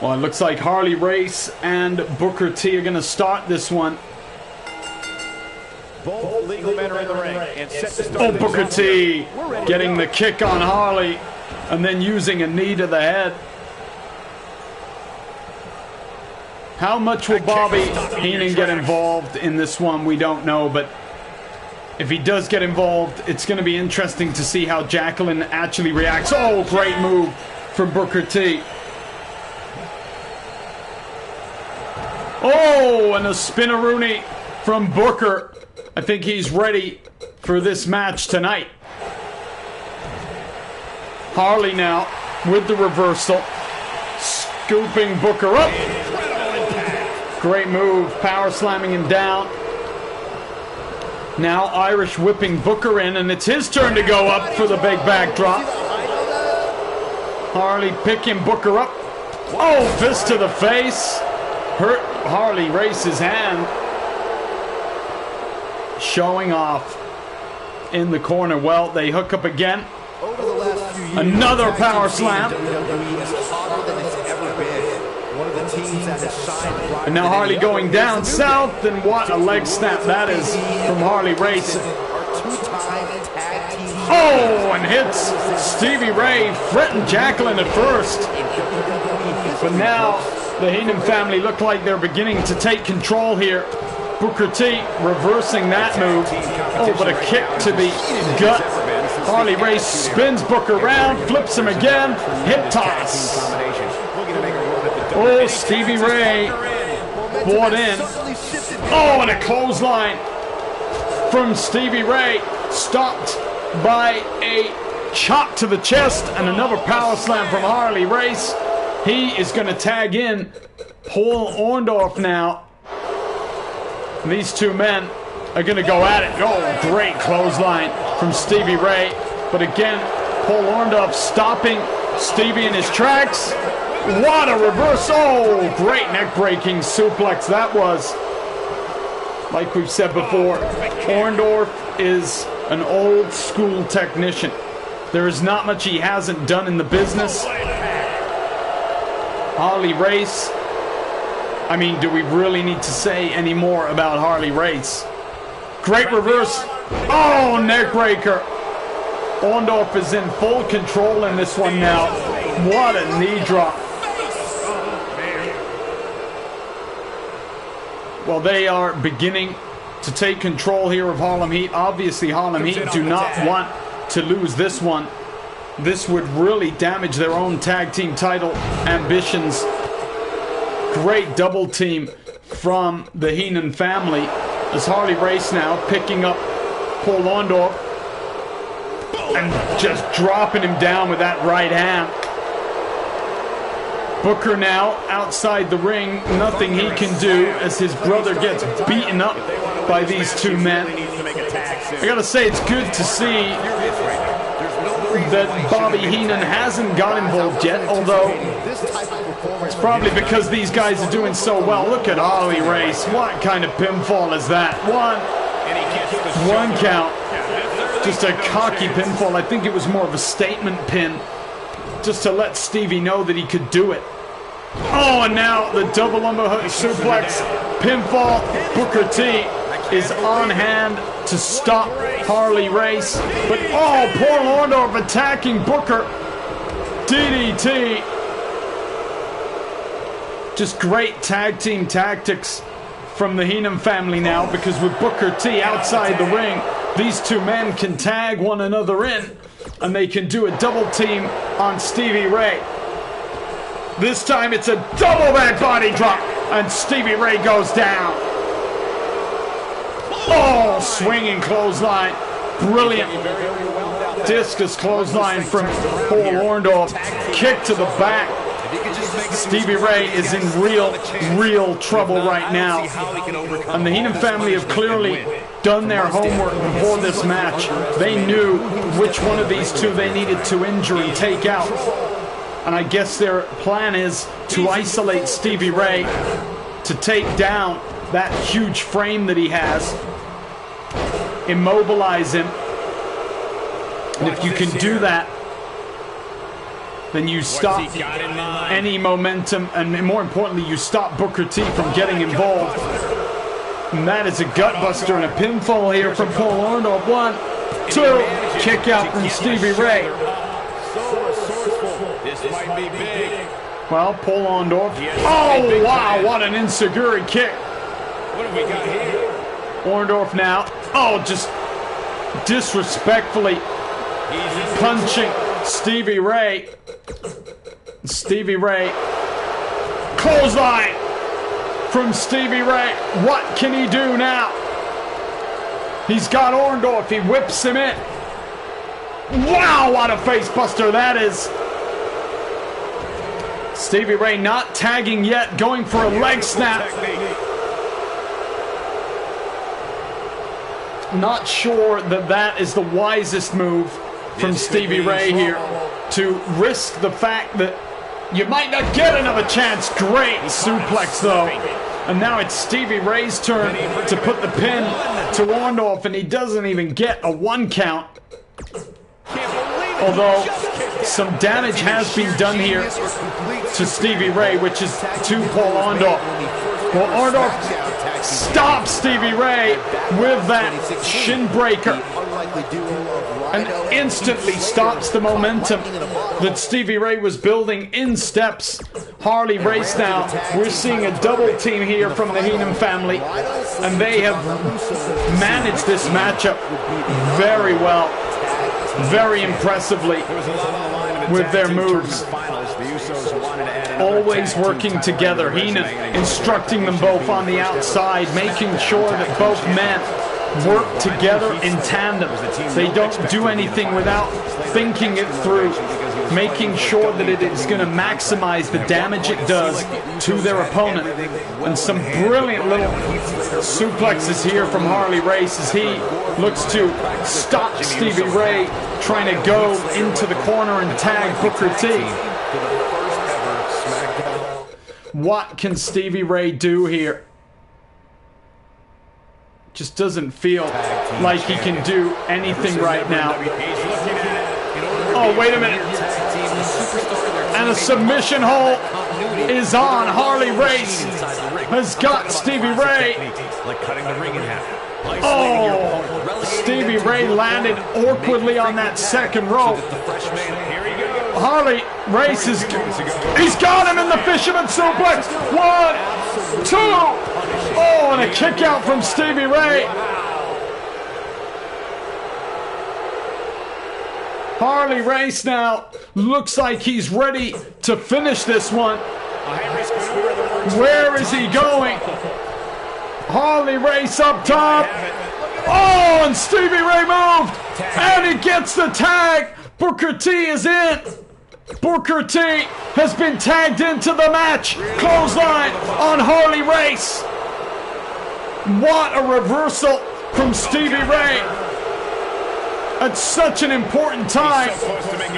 Speaker 1: Well, it looks like Harley Race and Booker T are going to start this one.
Speaker 3: Both legal men are in the ring and set to start.
Speaker 1: Oh, Booker T getting the kick on Harley and then using a knee to the head. How much will Bobby Heenan get involved in this one? We don't know, but if he does get involved, it's going to be interesting to see how Jacqueline actually reacts. Oh, great move from Booker T. Oh, and a spinneroonie from Booker. I think he's ready for this match tonight. Harley now with the reversal. Scooping Booker up. Great move. Power slamming him down. Now Irish whipping Booker in, and it's his turn to go up for the big backdrop. Harley picking Booker up. Oh, fist to the face. Hurt Harley Race's hand. Showing off in the corner. Well, they hook up again.
Speaker 3: Over the last few years,
Speaker 1: another power slam.
Speaker 3: WWE is hotter than it's ever been. One of the teams that has shined bright.
Speaker 1: And now Harley going down south, and what a leg snap that is from Harley Race. Oh, and hits Stevie Ray, fretting Jacqueline at first. But now the Heenan family look like they're beginning to take control here. Booker T reversing that move. Oh, but a kick to the gut. Harley Race spins Booker around, flips him again. Hip toss. Oh, Stevie Ray bought in. Oh, and a clothesline from Stevie Ray. Stopped by a chop to the chest and another power slam from Harley Race. He is going to tag in Paul Orndorff now. These two men are going to go at it. Oh, great clothesline from Stevie Ray. But again, Paul Orndorff stopping Stevie in his tracks. What a reverse. Oh, great neck-breaking suplex that was. Like we've said before, Orndorff is an old-school technician. There is not much he hasn't done in the business. Harley Race. I mean, do we really need to say any more about Harley Race? Great reverse. Oh, neck breaker. Orndorff is in full control in this one now. What a knee drop. Well, they are beginning to take control here of Harlem Heat. Obviously, Harlem Heat do not want to lose this one. This would really damage their own tag team title ambitions. Great double team from the Heenan family as Harley Race now picking up Paul Orndorff and just dropping him down with that right hand. Booker now outside the ring, nothing he can do as his brother gets beaten up by these two men. I gotta say, it's good to see that Bobby Heenan hasn't got involved yet, although it's probably because these guys are doing so well. Look at Harley Race. What kind of pinfall is that? One count. Just a cocky pinfall. I think it was more of a statement pin, just to let Stevie know that he could do it. Oh, and now the double underhook suplex pinfall. Booker T is on hand to stop Harley Race. But oh, Paul Orndorff attacking Booker. DDT. Just great tag team tactics from the Heenan family now, because with Booker T outside the ring, these two men can tag one another in, and they can do a double team on Stevie Ray. This time it's a double back body drop, and Stevie Ray goes down. Oh, swinging clothesline. Brilliant. Discus clothesline from Paul Orndorff. Kick to the back. Stevie Ray is in real trouble right now. And the Heenan family have clearly done their homework before this match. They knew which one of these two they needed to injure and take out. And I guess their plan is to isolate Stevie Ray, to take down that huge frame that he has, immobilize him. And if you can do that, then you stop any momentum, and more importantly, you stop Booker T from getting involved. And that is a gutbuster and a pinfall here from Paul Orndorff. 1, 2, kick out from Stevie Ray.
Speaker 2: This might be big.
Speaker 1: Well, Paul Orndorff. Oh, wow, what an enziguri kick.
Speaker 2: What have we got here?
Speaker 1: Orndorff now. Oh, just disrespectfully punching Stevie Ray. Stevie Ray. Clothesline from Stevie Ray. What can he do now? He's got Orndorff. He whips him in. Wow, what a face buster that is. Stevie Ray not tagging yet, going for a leg snap. Not sure that that is the wisest move from Stevie Ray here, to risk the fact that you might not get another chance. Great suplex though. And now it's Stevie Ray's turn to put the pin to Orndorff, and he doesn't even get a 1 count. Although some damage has been done here to Stevie Ray, which is to Paul Orndorff. Well, Orndorff stops Stevie Ray with that shin breaker and instantly stops the momentum that Stevie Ray was building in steps. Harley Race now. We're seeing a double team here from the Heenan family, and they have managed this matchup very well, very impressively with their moves. Always working together. Heenan instructing them both on the outside, making sure that both men work together in tandem. They don't do anything without thinking it through, making sure that it is going to maximize the damage it does to their opponent. And some brilliant little suplexes here from Harley Race as he looks to stop Stevie Ray trying to go into the corner and tag Booker T. What can Stevie Ray do here? Just doesn't feel like he can do anything right now. Oh, wait a minute. And a submission hold is on. Harley Race has got Stevie Ray. Oh, Stevie Ray landed awkwardly on that second rope. Harley Race is, he's got him in the fisherman suplex. 1, 2. Oh, and a kick out from Stevie Ray. Harley Race now looks like he's ready to finish this one. Where is he going? Harley Race up top. Oh, and Stevie Ray moved. And he gets the tag. Booker T is in. Booker T has been tagged into the match. Clothesline on Harley Race. What a reversal from Stevie Ray. At such an important time.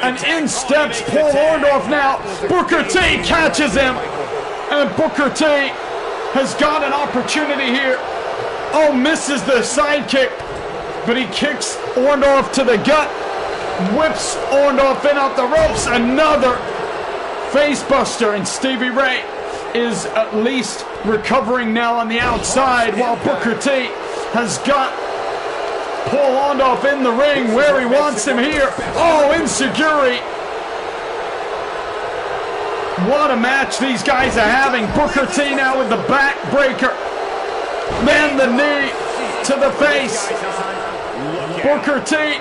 Speaker 1: And in steps Paul Orndorff now. Booker T catches him. And Booker T has got an opportunity here. Oh, misses the sidekick. But he kicks Orndorff to the gut. Whips Orndorff in off the ropes. Another facebuster. And Stevie Ray is at least recovering now on the outside, while Booker T has got Paul Orndorff in the ring where he wants him here. Oh, insecurity. What a match these guys are having. Booker T now with the back breaker. Then the knee to the face. Booker T,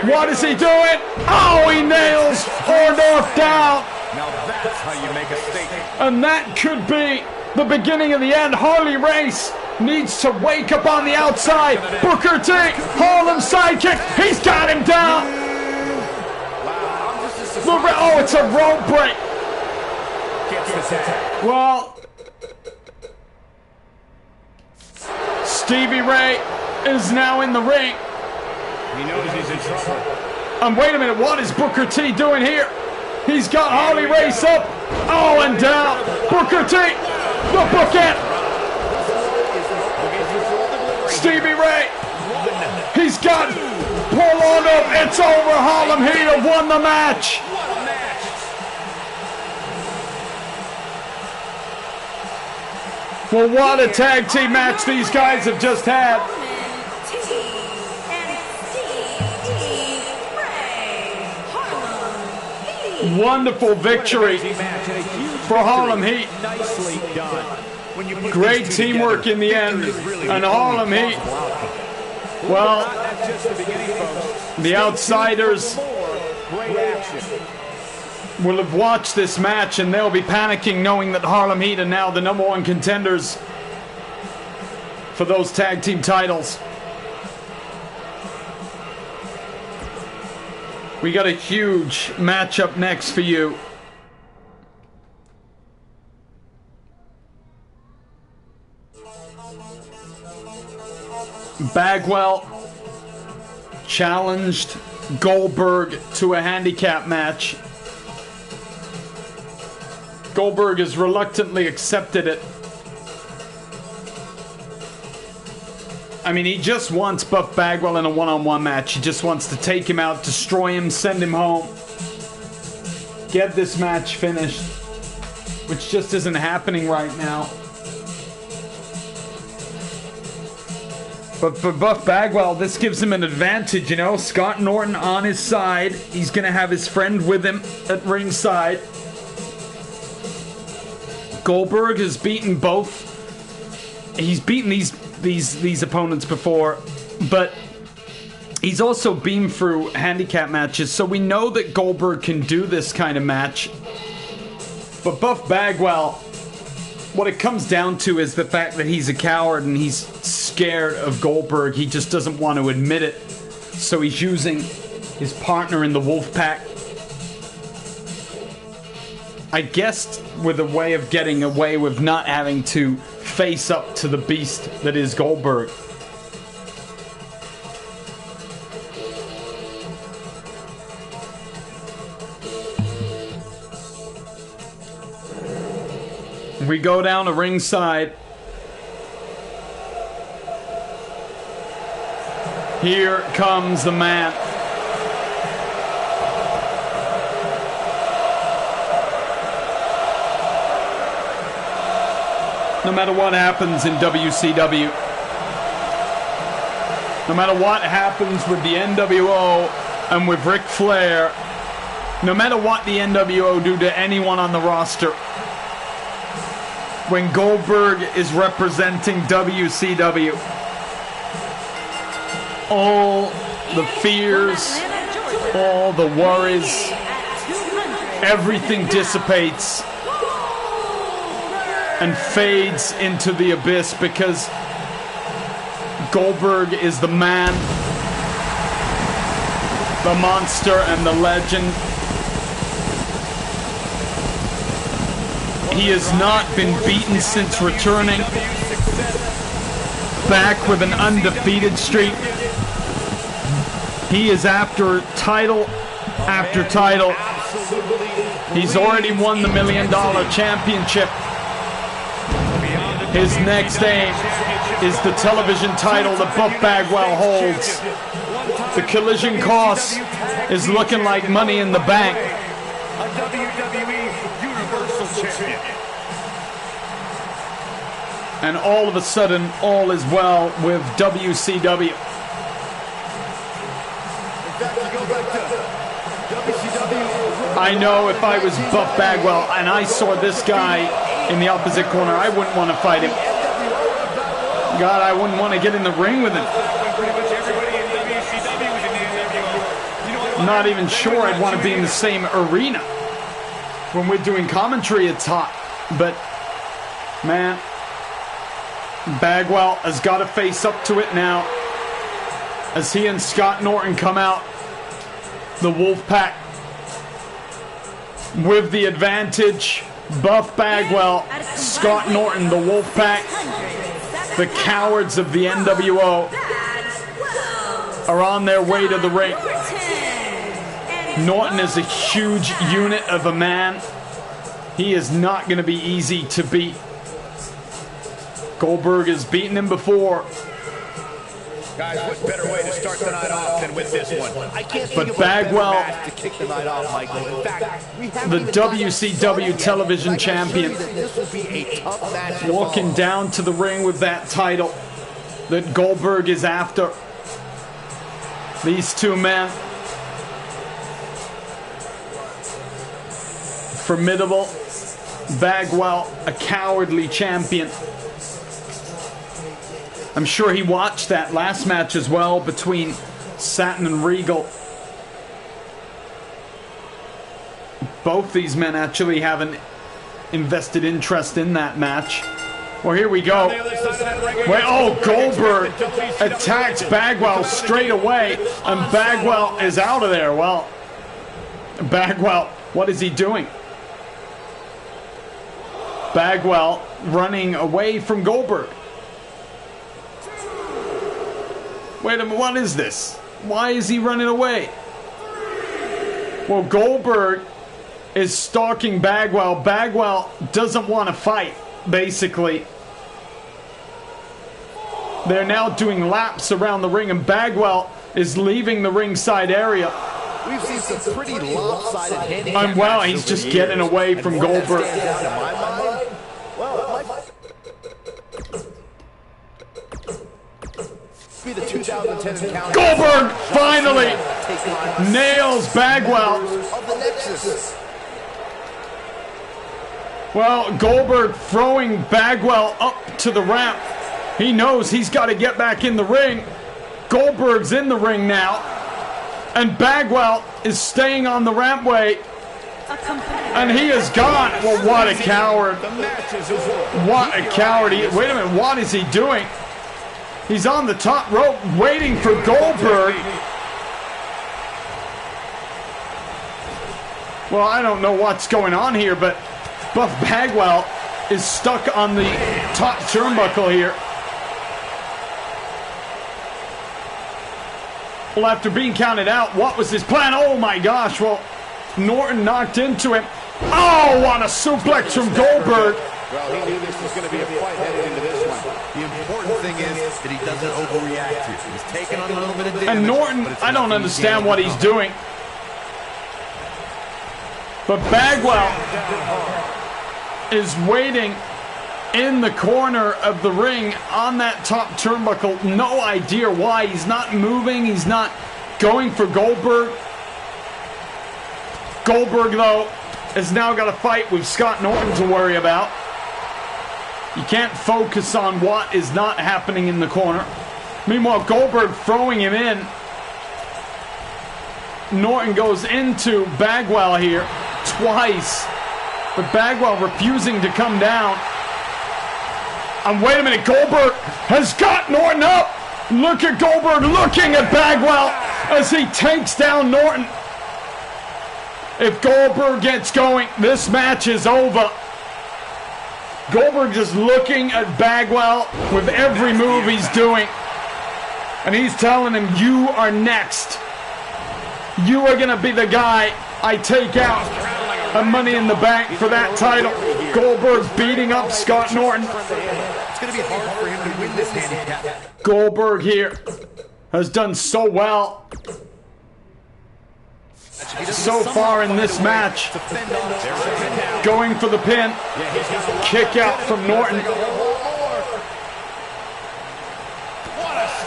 Speaker 1: what is he doing? Oh, he nails Orndorff down.
Speaker 2: Now that's how you make a statement.
Speaker 1: And that could be the beginning of the end. Harley Race needs to wake up on the outside. Booker T, Harlem sidekick. He's got him down. Oh, it's a rope break. Well, Stevie Ray is now in the ring.
Speaker 2: He knows he's in trouble.
Speaker 1: And wait a minute, what is Booker T doing here? He's got Harley Race up. Oh, and down. Booker T, the bookend. Stevie Ray. He's got Paul Orndorff. It's over. Harlem Heat have won the match.
Speaker 2: What a match!
Speaker 1: Well, what a tag team match these guys have just had. Wonderful victory for Harlem Heat.
Speaker 3: Nicely done. When you put
Speaker 1: Great
Speaker 3: these two
Speaker 1: teamwork
Speaker 3: together,
Speaker 1: in the end.
Speaker 3: victory is really
Speaker 1: And Harlem Heat, well,
Speaker 3: That's just the beginning, folks.
Speaker 1: the outsiders
Speaker 3: More great action.
Speaker 1: will have watched this match and they'll be panicking knowing that Harlem Heat are now the #1 contenders for those tag team titles. We got a huge match up next for you. Bagwell challenged Goldberg to a handicap match. Goldberg has reluctantly accepted it. I mean, he just wants Buff Bagwell in a one-on-one match. He just wants to take him out, destroy him, send him home. Get this match finished, which just isn't happening right now. But for Buff Bagwell, this gives him an advantage, you know. Scott Norton on his side. He's going to have his friend with him at ringside. Goldberg has beaten both. He's beaten these opponents before, but he's also been through handicap matches, so we know that Goldberg can do this kind of match. But Buff Bagwell, what it comes down to is the fact that he's a coward and he's scared of Goldberg. He just doesn't want to admit it, so he's using his partner in the Wolfpack, I guess, with a way of getting away with not having to face up to the beast that is Goldberg. We go down to ringside. Here comes the man. No matter what happens in WCW, no matter what happens with the NWO and with Ric Flair, no matter what the NWO do to anyone on the roster, when Goldberg is representing WCW, all the fears, all the worries, everything dissipates and fades into the abyss, because Goldberg is the man, the monster, and the legend. He has not been beaten since returning back with an undefeated streak. He is after title after title. He's already won the $1 Million Championship. His next aim is the television title that Buff Bagwell holds. The collision cost is looking like Money in the Bank.
Speaker 2: A WWE Universal Champion.
Speaker 1: And all of a sudden, all is well with WCW. I know if I was Buff Bagwell and I saw this guy in the opposite corner, I wouldn't want to fight him. God, I wouldn't want to get in the ring with him. I'm not even sure I'd want to be in the same arena. When we're doing commentary, it's hot. But, man, Bagwell has got to face up to it now. As he and Scott Norton come out, the Wolfpack with the advantage. Buff Bagwell, Scott Norton, the Wolfpack, the cowards of the NWO are on their way to the ring. Norton is a huge unit of a man. He is not going to be easy to beat. Goldberg has beaten him before.
Speaker 2: Guys, what better way to start the night off than with this one?
Speaker 3: I can't think
Speaker 1: But
Speaker 3: of a better
Speaker 1: Bagwell,
Speaker 3: match to kick the night off, Michael. In fact, we haven't
Speaker 1: the
Speaker 3: even gotten
Speaker 1: WCW
Speaker 3: started yet.
Speaker 1: television
Speaker 3: I can assure
Speaker 1: champion,
Speaker 3: you that this will be a tough match to
Speaker 1: walking
Speaker 3: follow.
Speaker 1: down to the ring with that title that Goldberg is after. These two men, formidable. Bagwell, a cowardly champion. I'm sure he watched that last match as well between Satin and Regal. Both these men actually have an invested interest in that match. Well, here we go. Wait, oh, Goldberg attacks Bagwell straight away, and Bagwell is out of there. Well, Bagwell, what is he doing? Bagwell running away from Goldberg. Wait a minute, what is this? Why is he running away? Well, Goldberg is stalking Bagwell. Bagwell doesn't want to fight, basically. They're now doing laps around the ring, and Bagwell is leaving the ringside area.
Speaker 3: We've seen some pretty lopsided handicap
Speaker 1: And well,
Speaker 3: matches
Speaker 1: he's
Speaker 3: over
Speaker 1: just
Speaker 3: the
Speaker 1: getting
Speaker 3: years.
Speaker 1: away
Speaker 3: And
Speaker 1: from
Speaker 3: one that
Speaker 1: Goldberg.
Speaker 3: stands out in my mind, well, it might be the 2010 encounter.
Speaker 1: Goldberg finally
Speaker 3: Take on
Speaker 1: nails Bagwell.
Speaker 3: of the Nexus.
Speaker 1: Well, Goldberg throwing Bagwell up to the ramp. He knows he's got to get back in the ring. Goldberg's in the ring now. And Bagwell is staying on the rampway. And he is gone. Well, what a coward. What a coward. Wait a minute, what is he doing? He's on the top rope waiting for Goldberg. Well, I don't know what's going on here, but Buff Bagwell is stuck on the top turnbuckle here. Well, after being counted out, what was his plan? Oh my gosh, well, Norton knocked into him. Oh, what a suplex from Goldberg.
Speaker 2: Well, he knew this was going to be a fight headed into this one. The important thing is that he doesn't overreact to it. He's taking on a little bit of damage.
Speaker 1: And Norton,
Speaker 2: but it's
Speaker 1: I don't
Speaker 2: nothing
Speaker 1: understand
Speaker 2: he
Speaker 1: what
Speaker 2: can't
Speaker 1: he's doing. But Bagwell is waiting in the corner of the ring on that top turnbuckle. No idea why. He's not moving. He's not going for Goldberg. Goldberg, though, has now got a fight with Scott Norton to worry about. You can't focus on what is not happening in the corner. Meanwhile, Goldberg throwing him in. Norton goes into Bagwell here twice, but Bagwell refusing to come down. And wait a minute, Goldberg has got Norton up. Look at Goldberg looking at Bagwell as he takes down Norton. If Goldberg gets going, this match is over. Goldberg just looking at Bagwell with every move he's doing. And he's telling him, you are next. You are going to be the guy I take out of Money in the Bank for that title. Goldberg beating up Scott Norton.
Speaker 3: It's going to be hard for him to win this handicap.
Speaker 1: Goldberg here has done so well so far in this match. Going for the pin. Kick out from Norton.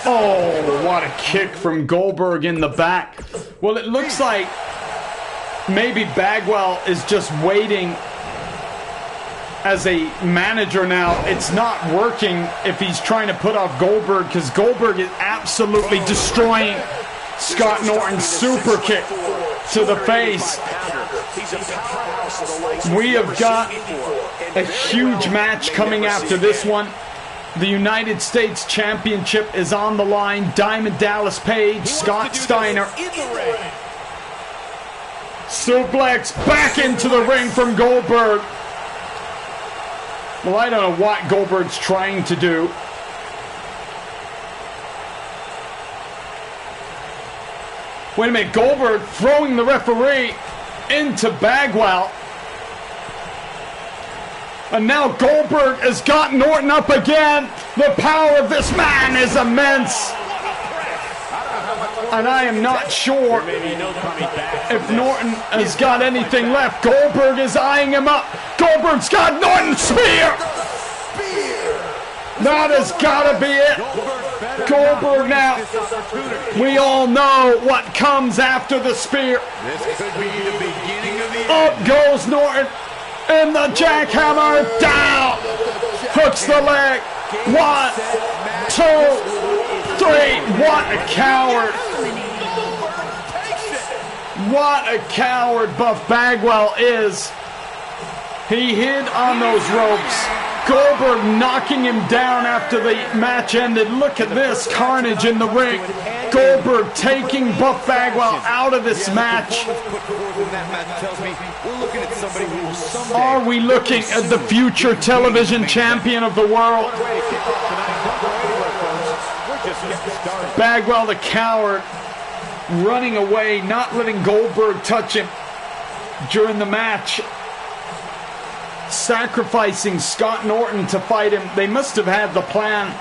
Speaker 1: Oh, what a kick from Goldberg in the back. Well, it looks like maybe Bagwell is just waiting as a manager now. It's not working if he's trying to put off Goldberg, because Goldberg is absolutely destroying Scott Norton's super kick to the face. We have got a huge match coming after this one. The United States Championship is on the line. Diamond Dallas Page, Scott Steiner. Suplex back into the ring from Goldberg. Well, I don't know what Goldberg's trying to do. Wait a minute, Goldberg throwing the referee into Bagwell. And now Goldberg has got Norton up again. The power of this man is immense. And I am not sure if Norton has got anything left. Goldberg is eyeing him up. Goldberg's got Norton's spear. That has got to be it. Goldberg now. We all know what comes after the spear. Up goes Norton. And the jackhammer down. Hooks the leg. 1, 2, 3. What a coward. What a coward Buff Bagwell is. He hid on those ropes. Goldberg knocking him down after the match ended. Look at this carnage in the ring. Goldberg taking Buff Bagwell out of this match. Are we looking at the future television champion of the world? Bagwell the coward running away, not letting Goldberg touch him during the match. Sacrificing Scott Norton to fight him. They must have had the plan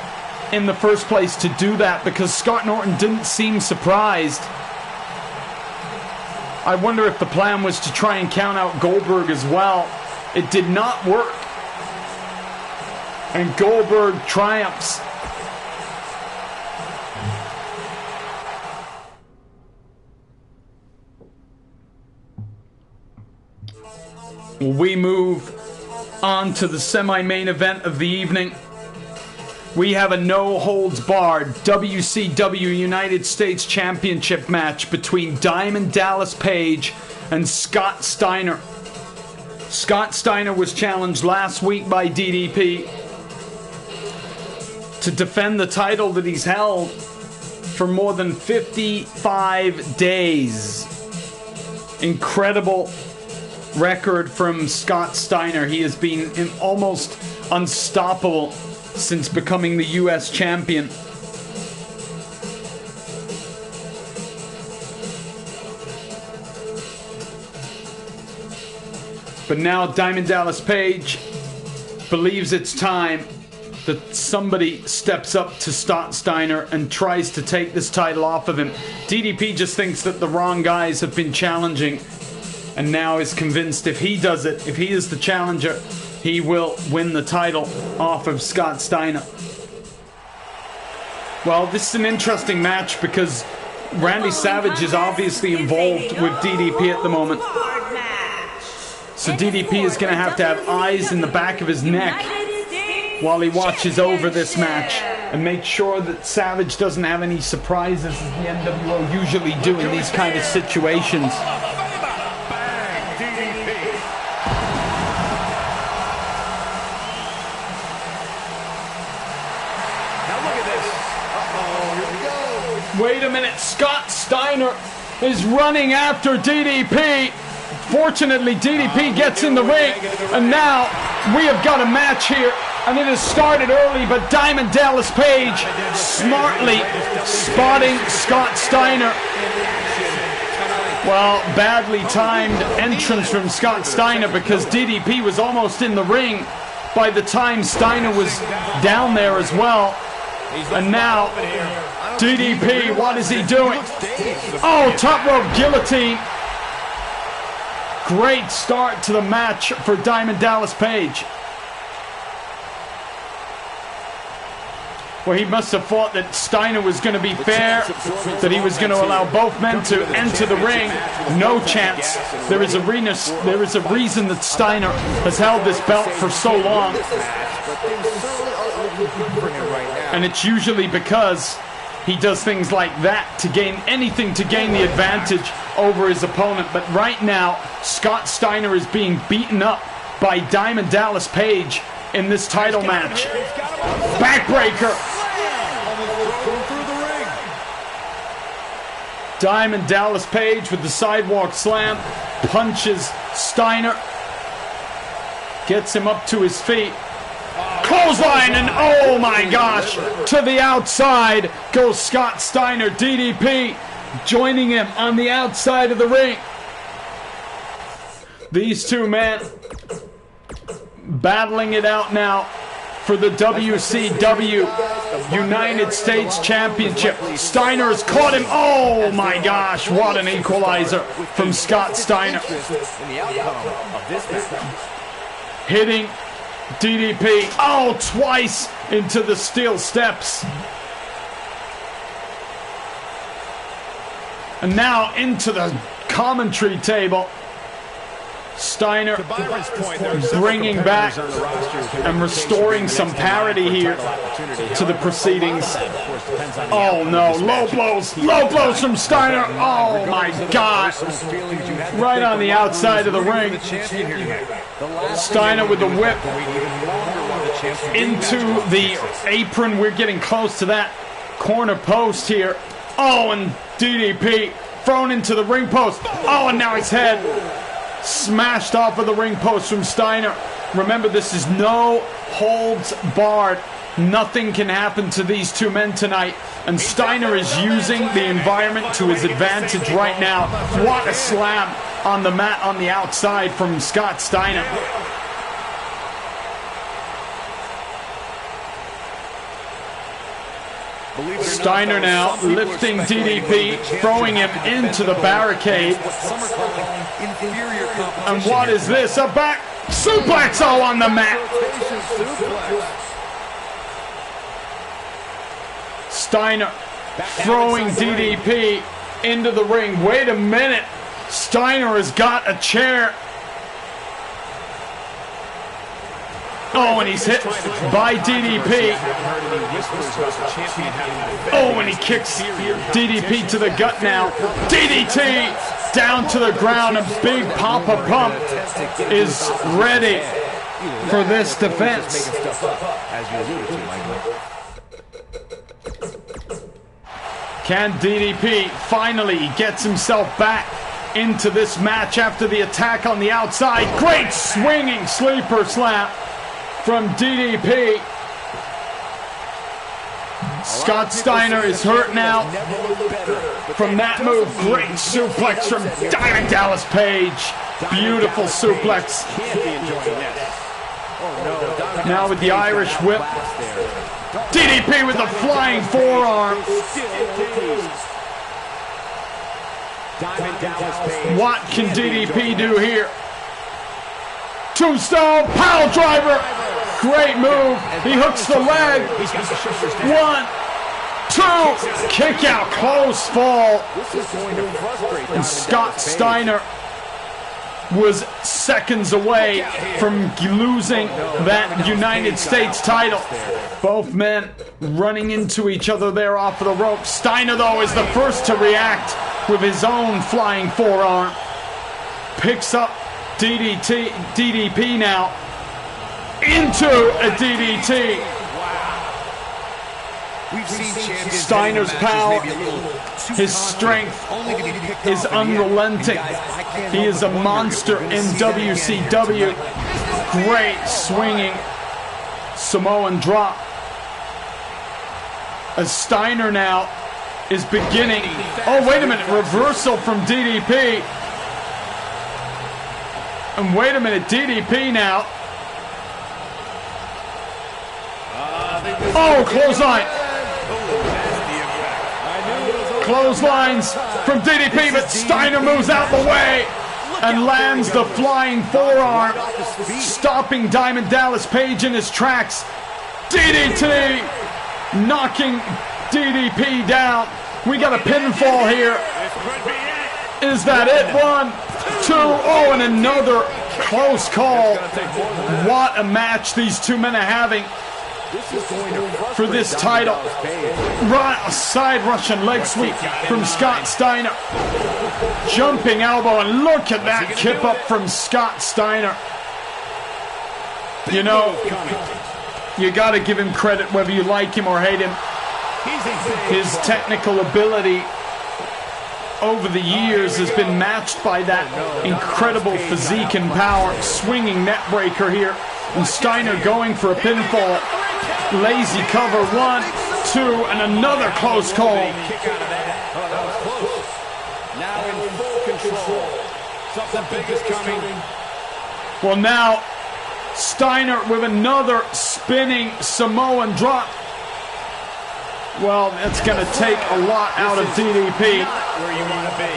Speaker 1: in the first place to do that, because Scott Norton didn't seem surprised. I wonder if the plan was to try and count out Goldberg as well. It did not work. And Goldberg triumphs. We move on to the semi-main event of the evening. We have a no-holds-barred WCW United States Championship match between Diamond Dallas Page and Scott Steiner. Scott Steiner was challenged last week by DDP to defend the title that he's held for more than 55 days. Incredible record from Scott Steiner. He has been almost unstoppable since becoming the U.S. champion. But now Diamond Dallas Page believes it's time that somebody steps up to Scott Steiner and tries to take this title off of him. DDP just thinks that the wrong guys have been challenging, and now is convinced if he does it, if he is the challenger, he will win the title off of Scott Steiner. Well, this is an interesting match because Randy Savage is obviously involved with DDP at the moment. So DDP is going to have eyes in the back of his neck while he watches over this match and make sure that Savage doesn't have any surprises, as the NWO usually do in these kind of situations. Wait a minute, Scott Steiner is running after DDP. Fortunately, DDP gets in the ring, and now We have got a match here, and it has started early, but Diamond Dallas Page smartly spotting Scott Steiner. Well, badly timed entrance from Scott Steiner because DDP was almost in the ring by the time Steiner was down there as well. And now, DDP, what is he doing? Oh, top rope guillotine. Great start to the match for Diamond Dallas Page. Well, he must have thought that Steiner was going to be fair, that he was going to allow both men to enter the ring. No chance. There is a reason that Steiner has held this belt for so long. And it's usually because he does things like that to gain anything to gain the advantage over his opponent. But right now, Scott Steiner is being beaten up by Diamond Dallas Page in this title match. Backbreaker. Diamond Dallas Page with the sidewalk slam. Punches Steiner. Gets him up to his feet. Clothesline, and oh my gosh, to the outside goes Scott Steiner. DDP joining him on the outside of the ring. These two men battling it out now for the WCW United States Championship. Steiner has caught him. Oh my gosh, what an equalizer from Scott Steiner. Hitting DDP, oh, twice into the steel steps. And now into the commentary table. Steiner bringing back and restoring some parity here to the proceedings. Oh no, low blows from Steiner. Oh my God. Right on the outside of the ring. Steiner with the whip into the apron. We're getting close to that corner post here. Oh, and DDP thrown into the ring post. Oh, and now his head smashed off of the ring post from Steiner. Remember, this is no holds barred. Nothing can happen to these two men tonight. And Steiner is using the environment to his advantage right now. What a slam on the mat on the outside from Scott Steiner. Steiner now lifting DDP, throwing him into the barricade. And what is this? A back suplex all on the mat. Steiner throwing DDP into the ring. Wait a minute. Steiner has got a chair. Oh, and he's hit by DDP. Oh, and he kicks DDP to the gut now. DDT down to the ground. A big Papa Pump is ready for this defense. Can DDP finally gets himself back into this match after the attack on the outside? Great swinging sleeper slam from DDP. Scott Steiner is hurt now from that move. Great suplex from Diamond Dallas Page. Beautiful suplex. Now with the Irish whip. DDP with the flying forearm. What can DDP do here? Tombstone pile driver. Great move. He hooks the leg. 1, 2. Kick out. Close fall. And Scott Steiner was seconds away from losing that United States title. Both men running into each other there off of the rope. Steiner, though, is the first to react with his own flying forearm. Picks up DDP now into a DDT. Steiner's power, his strength is unrelenting. He is a monster in WCW. Great swinging Samoan drop. As Steiner now is beginning. Oh, wait a minute. Reversal from DDP. And wait a minute. DDP now. Oh, clothesline. Clotheslines from DDP, but Steiner moves out the way and lands the flying forearm, stopping Diamond Dallas Page in his tracks. DDT, knocking DDP down. We got a pinfall here. Is that it? 1, 2, oh, and another close call. What a match these two men are having for this title. Right, a side Russian leg sweep from Scott Steiner. Jumping elbow, and look at that kip up from Scott Steiner. You know, you got to give him credit whether you like him or hate him. His technical ability over the years has been matched by that incredible physique and power. Swinging net breaker here, and Steiner going for a pinfall. Lazy cover, 1, 2, and another close call.
Speaker 2: Now in full control. Something big is coming.
Speaker 1: Well, now Steiner with another spinning Samoan drop. Well, that's going to take a lot out of DDP.
Speaker 2: Where you want to be.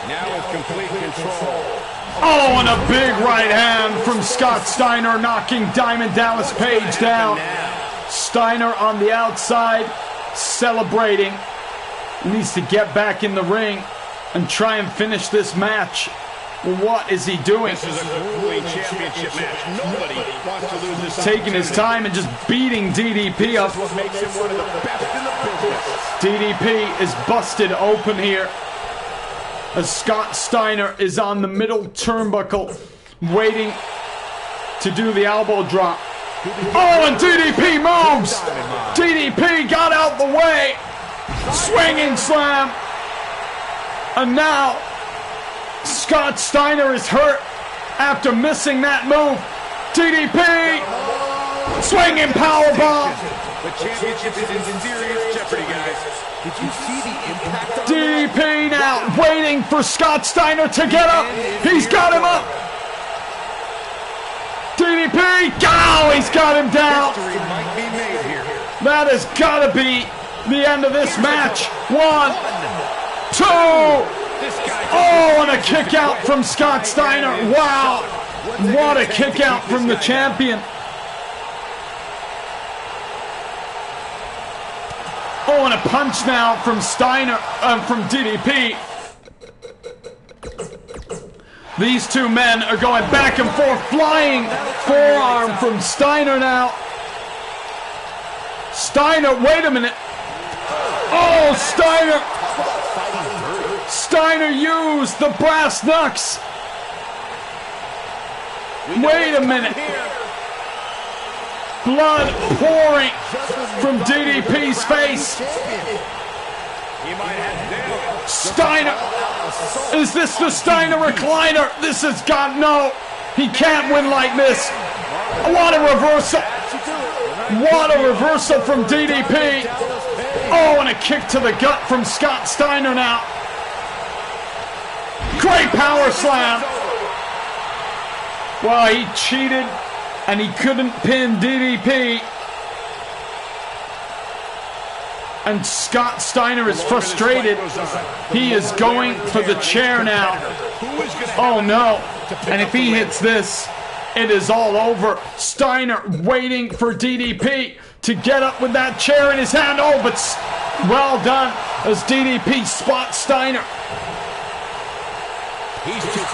Speaker 2: Now with complete control.
Speaker 1: Oh, and a big right hand from Scott Steiner, knocking Diamond Dallas Page down. Steiner on the outside, celebrating. Needs to get back in the ring and try and finish this match. What is he doing?
Speaker 2: This is a grueling championship match. Nobody wants to lose this.
Speaker 1: Taking his time and just beating DDP up.
Speaker 2: What makes him one of the best in the business.
Speaker 1: DDP is busted open here as Scott Steiner is on the middle turnbuckle waiting to do the elbow drop. Oh, and DDP moves! DDP got out the way! Swinging slam! And now Scott Steiner is hurt after missing that move. DDP! Swinging powerbomb!
Speaker 2: The championship is in serious jeopardy, guys.
Speaker 3: Did you see the impact on
Speaker 1: DDP now waiting for Scott Steiner to get up. He's got him up. DDP, oh, he's got him down.
Speaker 2: History might be made here.
Speaker 1: That has got to be the end of this match. 1, 2. Oh, and a kick out from Scott Steiner. Wow. What a kick out from the champion. Oh, and a punch now from Steiner, from DDP. These two men are going back and forth. Flying forearm from Steiner now. Steiner, wait a minute. Oh, Steiner. Steiner used the brass knucks. Wait a minute. Blood pouring from DDP's face. Steiner. Is this the Steiner recliner? This has got no. He can't win like this. What a reversal. What a reversal from DDP. Oh, and a kick to the gut from Scott Steiner now. Great power slam. Well, he cheated and he couldn't pin DDP. And Scott Steiner is frustrated. He is going for the chair now. Oh no. And if he hits this, it is all over. Steiner waiting for DDP to get up with that chair in his hand. Oh, but well done as DDP spots Steiner.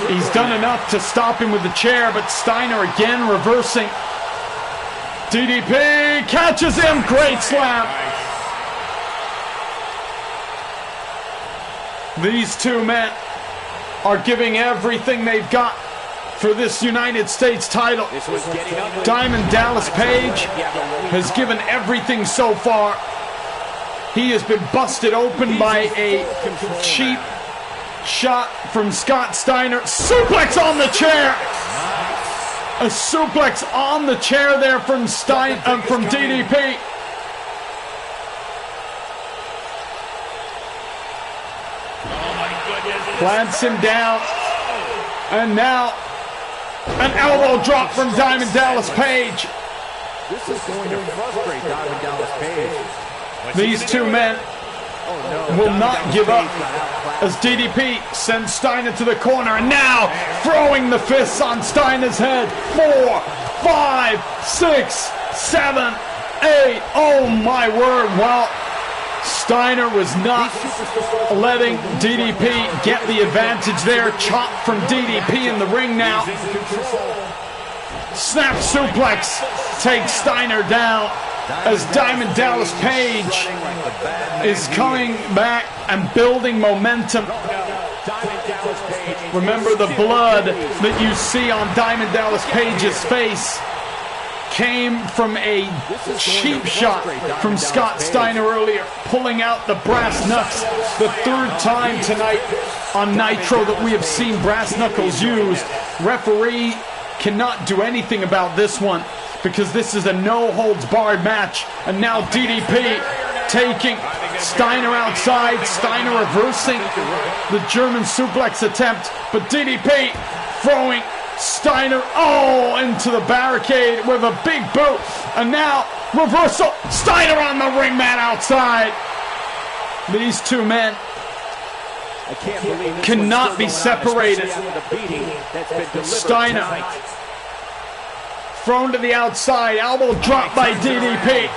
Speaker 1: He's done enough to stop him with the chair, but Steiner again reversing. DDP catches him. Great slam. These two men are giving everything they've got for this United States title. Diamond Dallas Page has given everything so far. He has been busted open by a cheap shot from Scott Steiner. Suplex on the chair. A suplex on the chair there from from DDP. Plants him down. And now an elbow drop from Diamond Dallas Page.
Speaker 3: This is going to frustrate Diamond Dallas Page.
Speaker 1: These two men will not give up as DDP sends Steiner to the corner, and now throwing the fists on Steiner's head. 4, 5, 6, 7, 8. Oh my word. Well, Steiner was not letting DDP get the advantage there. Chop from DDP in the ring now. Snap suplex takes Steiner down as Diamond Dallas Page is coming back and building momentum. Remember, the blood that you see on Diamond Dallas Page's face came from a cheap shot from Scott Steiner earlier, pulling out the brass knucks. The third time tonight on Nitro that we have seen brass knuckles used. Referee cannot do anything about this one because this is a no-holds-barred match. And now DDP taking Steiner outside. Steiner reversing the German suplex attempt, but DDP throwing Steiner into the barricade with a big boot. And now reversal. Steiner on the ring mat outside. These two men cannot be separated. Steiner thrown to the outside. Elbow drop by DDP.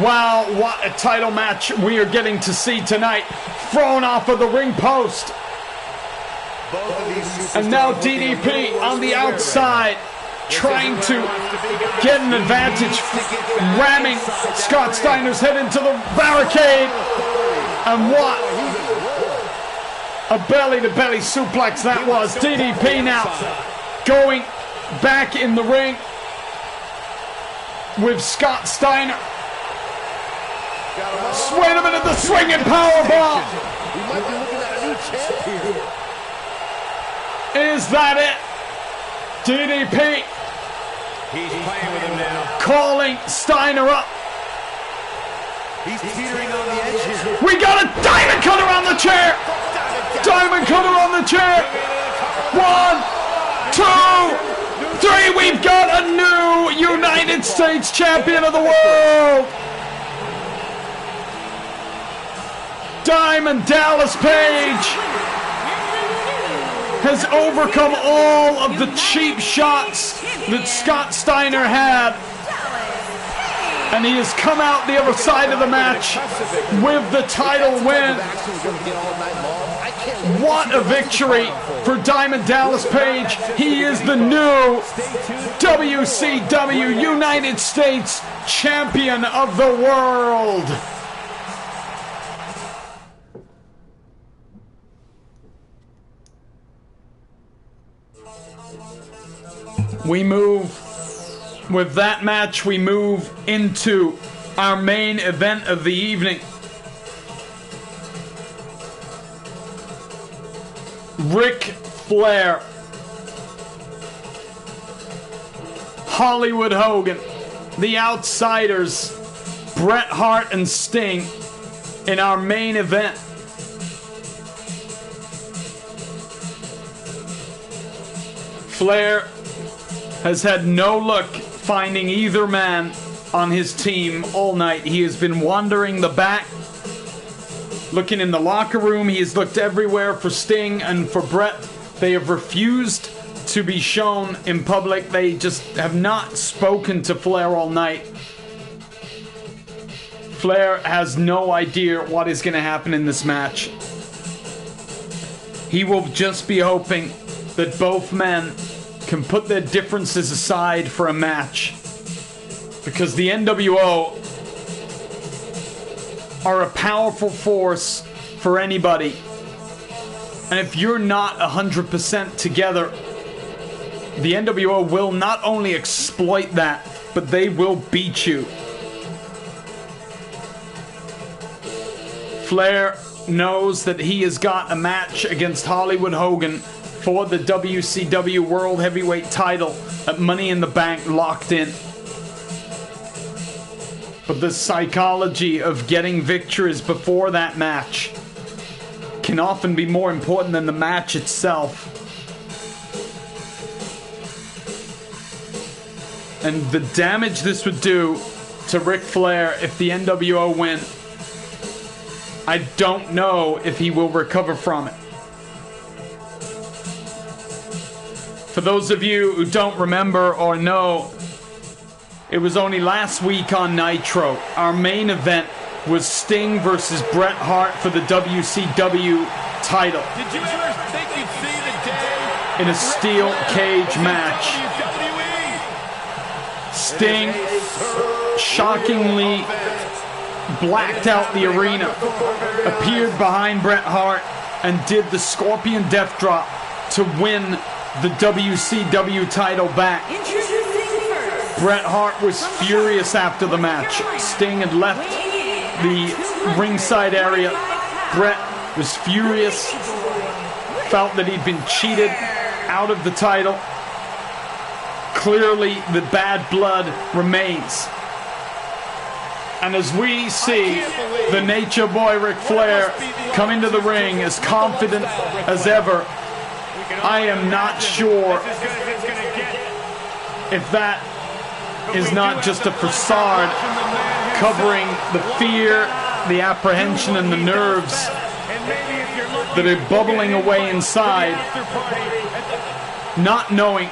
Speaker 1: Wow, what a title match we are getting to see tonight. Thrown off of the ring post. And now DDP on the outside, trying to get an advantage, ramming Scott Steiner's head into the barricade. And what a belly-to-belly suplex that was. DDP now going back in the ring with Scott Steiner. Wait a minute, the swinging powerbomb.
Speaker 3: We might be looking at a new champ here.
Speaker 1: Is that it? DDP.
Speaker 2: He's playing with him now.
Speaker 1: Calling Steiner up.
Speaker 2: He's teetering on the edge here.
Speaker 1: We got a diamond cutter on the chair. Diamond cutter on the chair. 1, 2, 3. We've got a new United States champion of the world. Diamond Dallas Page has overcome all of the cheap shots that Scott Steiner had, and he has come out the other side of the match with the title win. What a victory for Diamond Dallas Page. He is the new WCW United States champion of the world. We move, with that match, we move into our main event of the evening. Ric Flair, Hollywood Hogan, The Outsiders, Bret Hart and Sting in our main event. Flair has had no luck finding either man on his team all night. He has been wandering the back, looking in the locker room. He has looked everywhere for Sting and for Bret. They have refused to be shown in public. They just have not spoken to Flair all night. Flair has no idea what is going to happen in this match. He will just be hoping that both men can put their differences aside for a match, because the NWO are a powerful force for anybody, and if you're not 100% together, the NWO will not only exploit that, but they will beat you. Flair knows that he has got a match against Hollywood Hogan for the WCW World Heavyweight title at Money in the Bank locked in. But the psychology of getting victories before that match can often be more important than the match itself. And the damage this would do to Ric Flair if the NWO win, I don't know if he will recover from it. For those of you who don't remember or know, it was only last week on Nitro. Our main event was Sting versus Bret Hart for the WCW title.
Speaker 2: Did you ever think you'd see the day
Speaker 1: in a steel cage match? Sting shockingly blacked out the arena, appeared behind Bret Hart, and did the Scorpion Death Drop to win the WCW title back. Bret Hart was furious after the match. Sting had left the ringside area. Bret was furious, felt that he'd been cheated out of the title. Clearly, the bad blood remains. And as we see the Nature Boy Ric Flair come into the ring as confident as ever, I am not sure if that is not just a facade covering the fear, the apprehension, and the nerves that are bubbling away inside, not knowing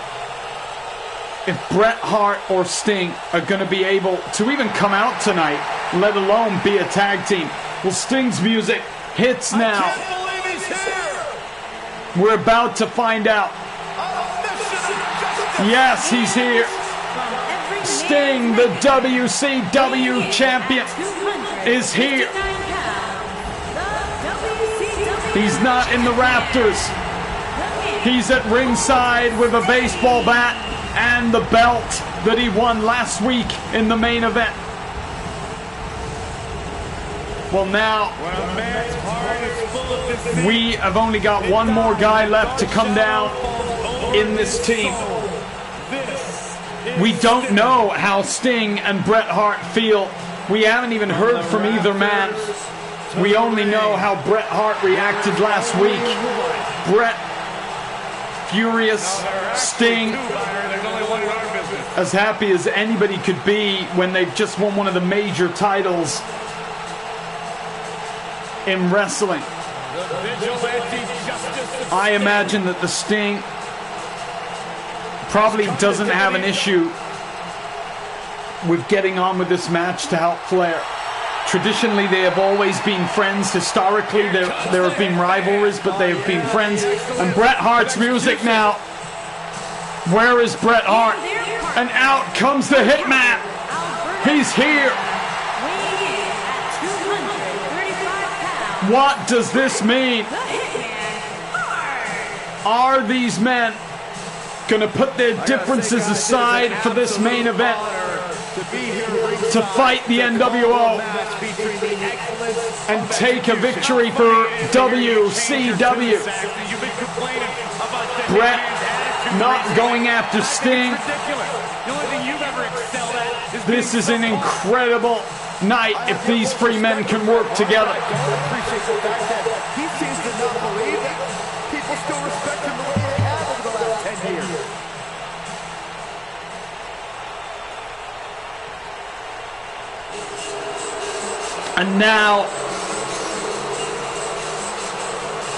Speaker 1: if Bret Hart or Sting are going to be able to even come out tonight, let alone be a tag team. Well, Sting's music hits now. We're about to find out. Yes, he's here. Sting, the WCW champion, is here. He's not in the rafters. He's at ringside with a baseball bat and the belt that he won last week in the main event. Well, now we have only got one more guy left to come down in this team. We don't know how Sting and Bret Hart feel. We haven't even heard from either man. We only know how Bret Hart reacted last week. Bret furious, Sting as happy as anybody could be when they've just won one of the major titles in wrestling. I imagine that the Sting probably doesn't have an issue with getting on with this match to help Flair. Traditionally, they have always been friends. Historically, there have been rivalries, but they have been friends. And Bret Hart's music now. Where is Bret Hart? And out comes the Hitman. He's here. What does this mean? Are these men going to put their differences aside for this main event to fight the NWO and take a victory for WCW? Bret not going after Sting. This is an incredible night if these three men can work together.
Speaker 3: He seems to not believe that people still respect him the way they have over the last 10 years.
Speaker 1: And now,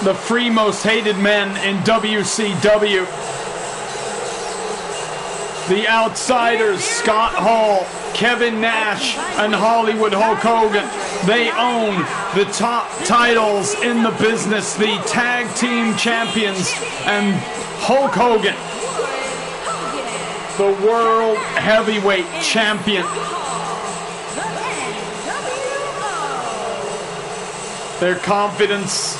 Speaker 1: the three most hated men in WCW. The Outsiders, Scott Hall, Kevin Nash, and Hollywood Hulk Hogan. They own the top titles in the business, the tag team champions, and Hulk Hogan, the world heavyweight champion. Their confidence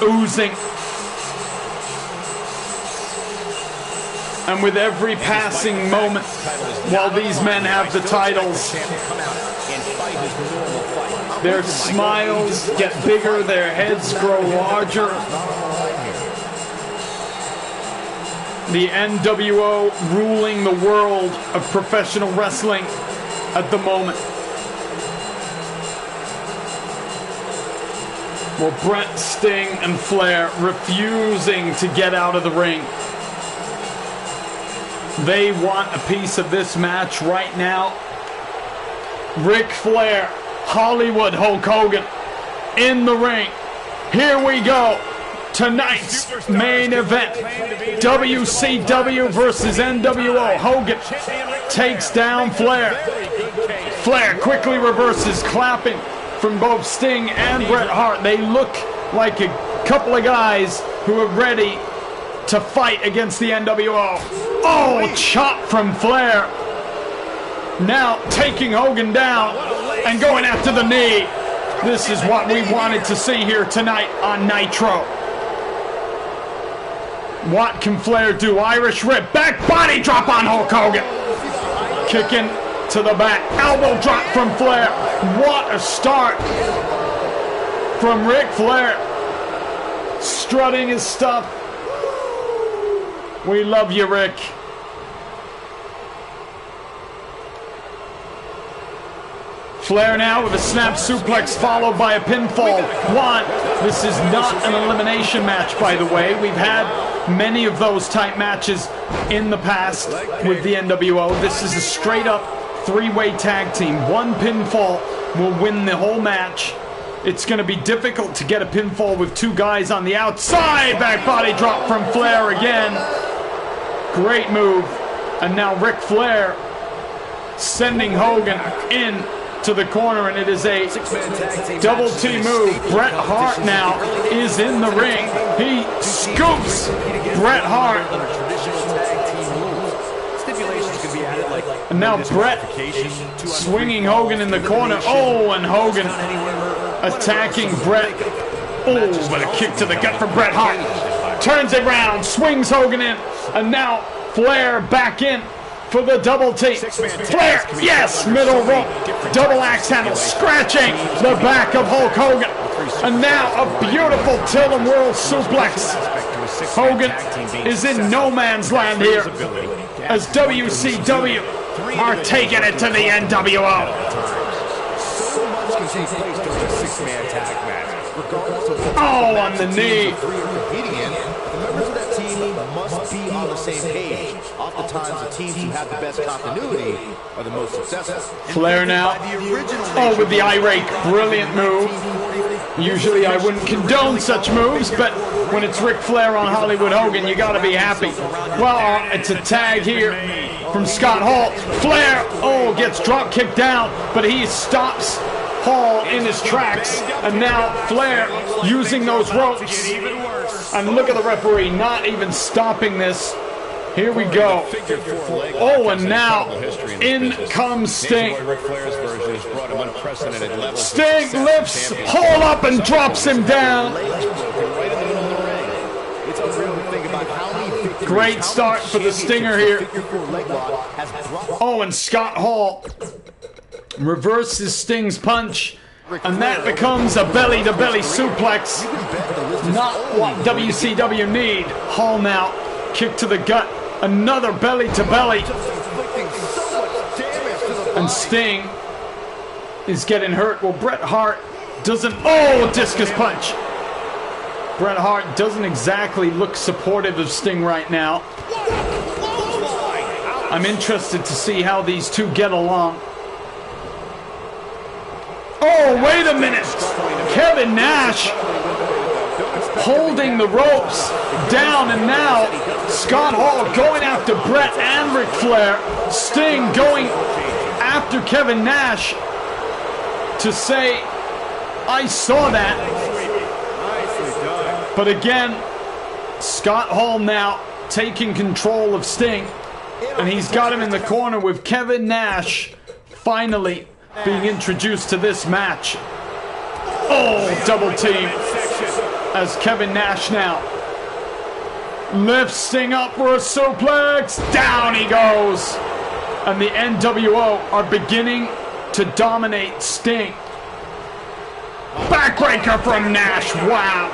Speaker 1: oozing. And with every passing moment, while these men have the titles, their smiles get bigger, their heads grow larger. The NWO ruling the world of professional wrestling at the moment. Well, Brett, Sting, and Flair refusing to get out of the ring. They want a piece of this match right now. Ric Flair, Hollywood Hulk Hogan in the ring. Here we go. Tonight's main event. WCW versus NWO. Hogan takes down Flair. Flair quickly reverses, clapping from both Sting and Bret Hart. They look like a couple of guys who are ready to fight against the NWO. Oh, chop from Flair. Now taking Hogan down and going after the knee. This is what we wanted to see here tonight on Nitro. What can Flair do? Irish Rip, back body drop on Hulk Hogan. Kicking to the back, elbow drop from Flair. What a start from Ric Flair. Strutting his stuff. We love you, Rick. Flair now with a snap suplex followed by a pinfall. One. This is not an elimination match, by the way. We've had many of those type matches in the past with the NWO. This is a straight up three-way tag team. One pinfall will win the whole match. It's going to be difficult to get a pinfall with two guys on the outside. Back body drop from Flair again. Great move. And now Ric Flair sending Hogan in to the corner, and it is a double T move. Bret Hart now is in the ring. He scoops Bret Hart. And now Bret swinging Hogan in the corner. Oh, and Hogan attacking Bret. Oh, but a kick to the gut for Bret Hart. Turns it round, swings Hogan in, and now Flair back in for the double T. Flair, yes, middle rope, double axe handle, scratching the back of Hulk Hogan. And now a beautiful tilt-em world suplex. Hogan is in no man's land here as WCW are taking it to the NWO. Oh, on the knee.
Speaker 3: Must be on the same page. Oftentimes, the teams who have the best continuity are the most successful.
Speaker 1: Flair now. Oh, with the eye rake. Brilliant move. Usually I wouldn't condone such moves, but when it's Ric Flair on Hollywood Hogan, you gotta be happy. Well, it's a tag here from Scott Hall. Flair, oh, gets drop kicked down, but he stops Hall in his tracks. And now Flair using those ropes. And look at the referee not even stopping this. Here we go. Oh, and now in comes Sting. Sting lifts Hall up and drops him down. Great start for the Stinger here. Oh, and Scott Hall reverses Sting's punch. And that becomes a belly-to-belly suplex. Not what WCW need. Hall now, kick to the gut. Another belly-to-belly. And Sting is getting hurt. Well, Bret Hart doesn't... Oh, discus punch. Bret Hart doesn't exactly look supportive of Sting right now. I'm interested to see how these two get along. Oh, wait a minute. Kevin Nash holding the ropes down, and now Scott Hall going after Bret and Ric Flair. Sting going after Kevin Nash to say, I saw that. But again, Scott Hall now taking control of Sting, and he's got him in the corner with Kevin Nash finally being introduced to this match. Oh, double team as Kevin Nash now lifts Sting up for a suplex. Down he goes. And the NWO are beginning to dominate Sting. Backbreaker from Nash. Wow.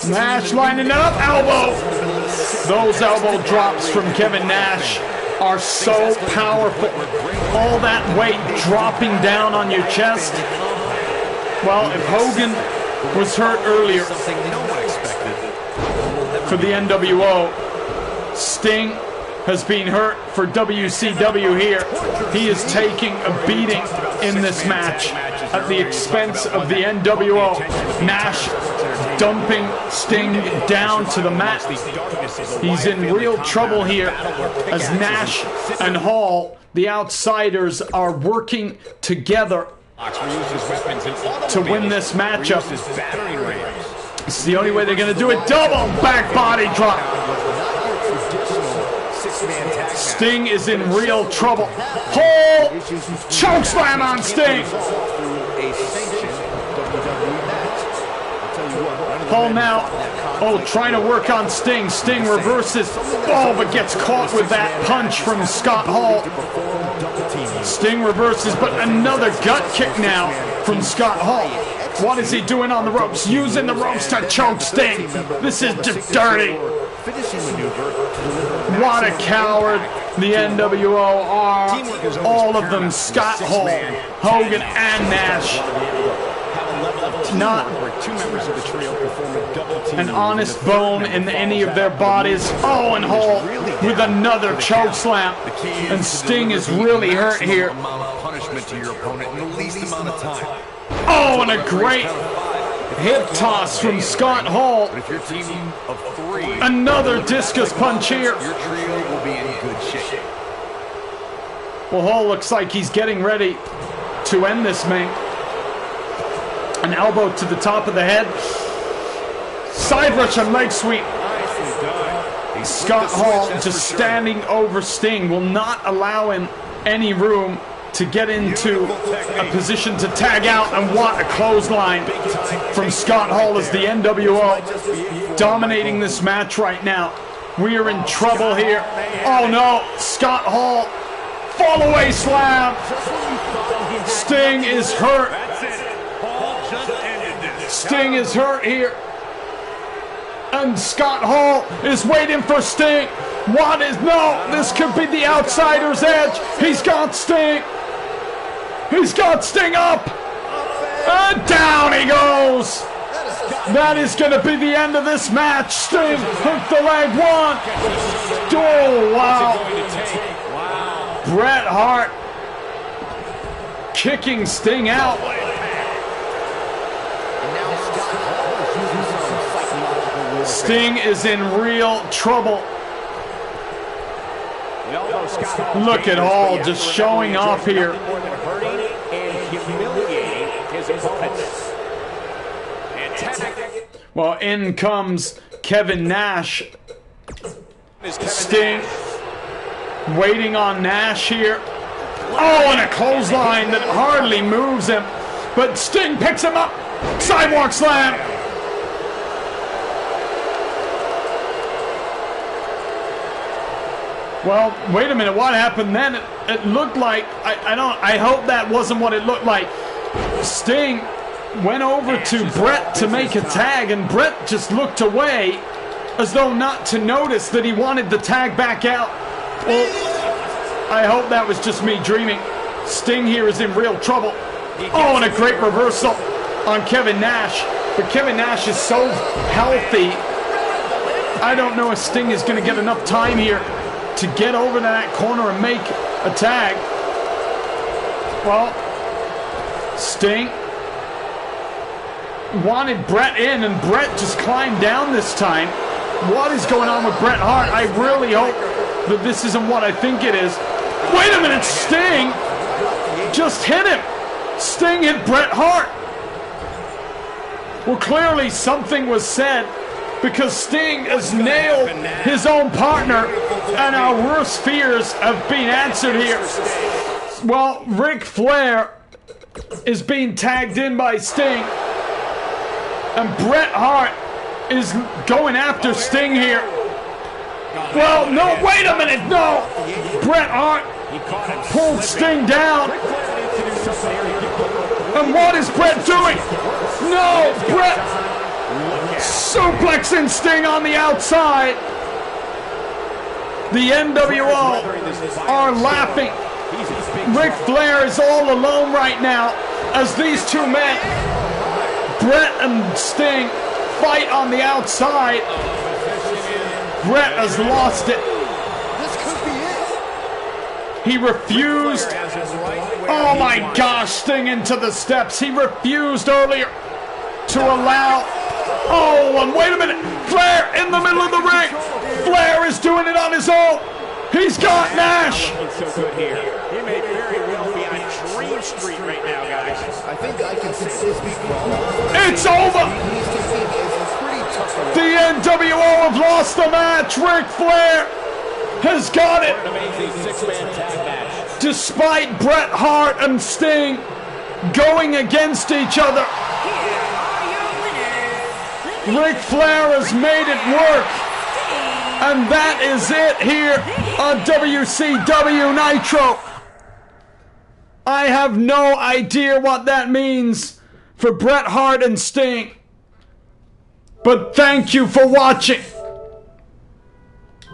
Speaker 1: Nash lining it up. Elbow. Those elbow drops from Kevin Nash are so powerful. All that weight dropping down on your chest. Well, if Hogan was hurt earlier for the NWO, Sting has been hurt for WCW here. He is taking a beating in this match at the expense of the NWO. Nash dumping Sting down to the mat. He's in real trouble here as Nash and Hall, the outsiders, are working together to win this matchup. It's the only way they're going to do it. Double back body drop. Sting is in real trouble. Hall chokeslam on Sting. Hall now, trying to work on Sting. Sting reverses, but gets caught with that punch from Scott Hall. Sting reverses, but another gut kick now from Scott Hall. What is he doing on the ropes? Using the ropes to choke Sting. This is just dirty. What a coward the NWO are. All of them, Scott Hall, Hogan, and Nash. Not an honest bone in any of their bodies. Oh, and Hall with another choke slam. And Sting is really hurt here. Oh, and a great hip toss from Scott Hall. Another discus punch here. Well, Hall looks like he's getting ready to end this, man. An elbow to the top of the head. Side rush and leg sweep. Scott Hall just standing over Sting, will not allow him any room to get into a position to tag out. And what a clothesline from Scott Hall as the NWO dominating this match right now. We are in trouble here. Oh no, Scott Hall, fall away slam. Sting is hurt. Sting is hurt here. And Scott Hall is waiting for Sting. What is, no, this could be the outsider's edge. He's got Sting. He's got Sting up. And down he goes. That is going to be the end of this match. Sting hooked the leg, one. Oh, wow. Bret Hart kicking Sting out. Sting is in real trouble. Look at Hall just showing off here. Well, in comes Kevin Nash. Sting waiting on Nash here. Oh, and a clothesline that hardly moves him. But Sting picks him up. Sidewalk slam. Well, wait a minute, what happened then? It looked like, I hope that wasn't what it looked like. Sting went over to Bret to make a tag, and Bret just looked away as though not to notice that he wanted the tag back out. Well, I hope that was just me dreaming. Sting here is in real trouble. Oh, and a great reversal on Kevin Nash. But Kevin Nash is so healthy. I don't know if Sting is going to get enough time here to get over to that corner and make a tag. Well, Sting wanted Bret in, and Bret just climbed down this time. What is going on with Bret Hart? I really hope that this isn't what I think it is. Wait a minute, Sting just hit him. Sting hit Bret Hart. Well, clearly something was said, because Sting has nailed his own partner, and our worst fears have been answered here. Well, Ric Flair is being tagged in by Sting, and Bret Hart is going after Sting here. Well, no, wait a minute, no! Bret Hart pulled Sting down. And what is Bret doing? No, Bret suplexing Sting on the outside. The NWO are laughing. Ric Flair is all alone right now as these two men, Bret and Sting, fight on the outside. Bret has lost it.
Speaker 3: This could be it.
Speaker 1: He refused. Oh my gosh, Sting into the steps. He refused earlier to allow. Oh, and wait a minute. Flair in the middle of the ring. Flair is doing it on his own. He's got Nash.
Speaker 2: So good here. He may very well be on Dream Street right now, guys.
Speaker 3: I think I can say this before.
Speaker 1: It's over. The NWO have lost the match. Ric Flair has got it.
Speaker 2: An amazing six-man tag match.
Speaker 1: Despite Bret Hart and Sting going against each other, Ric Flair has made it work. And that is it here on WCW Nitro. I have no idea what that means for Bret Hart and Sting. But thank you for watching.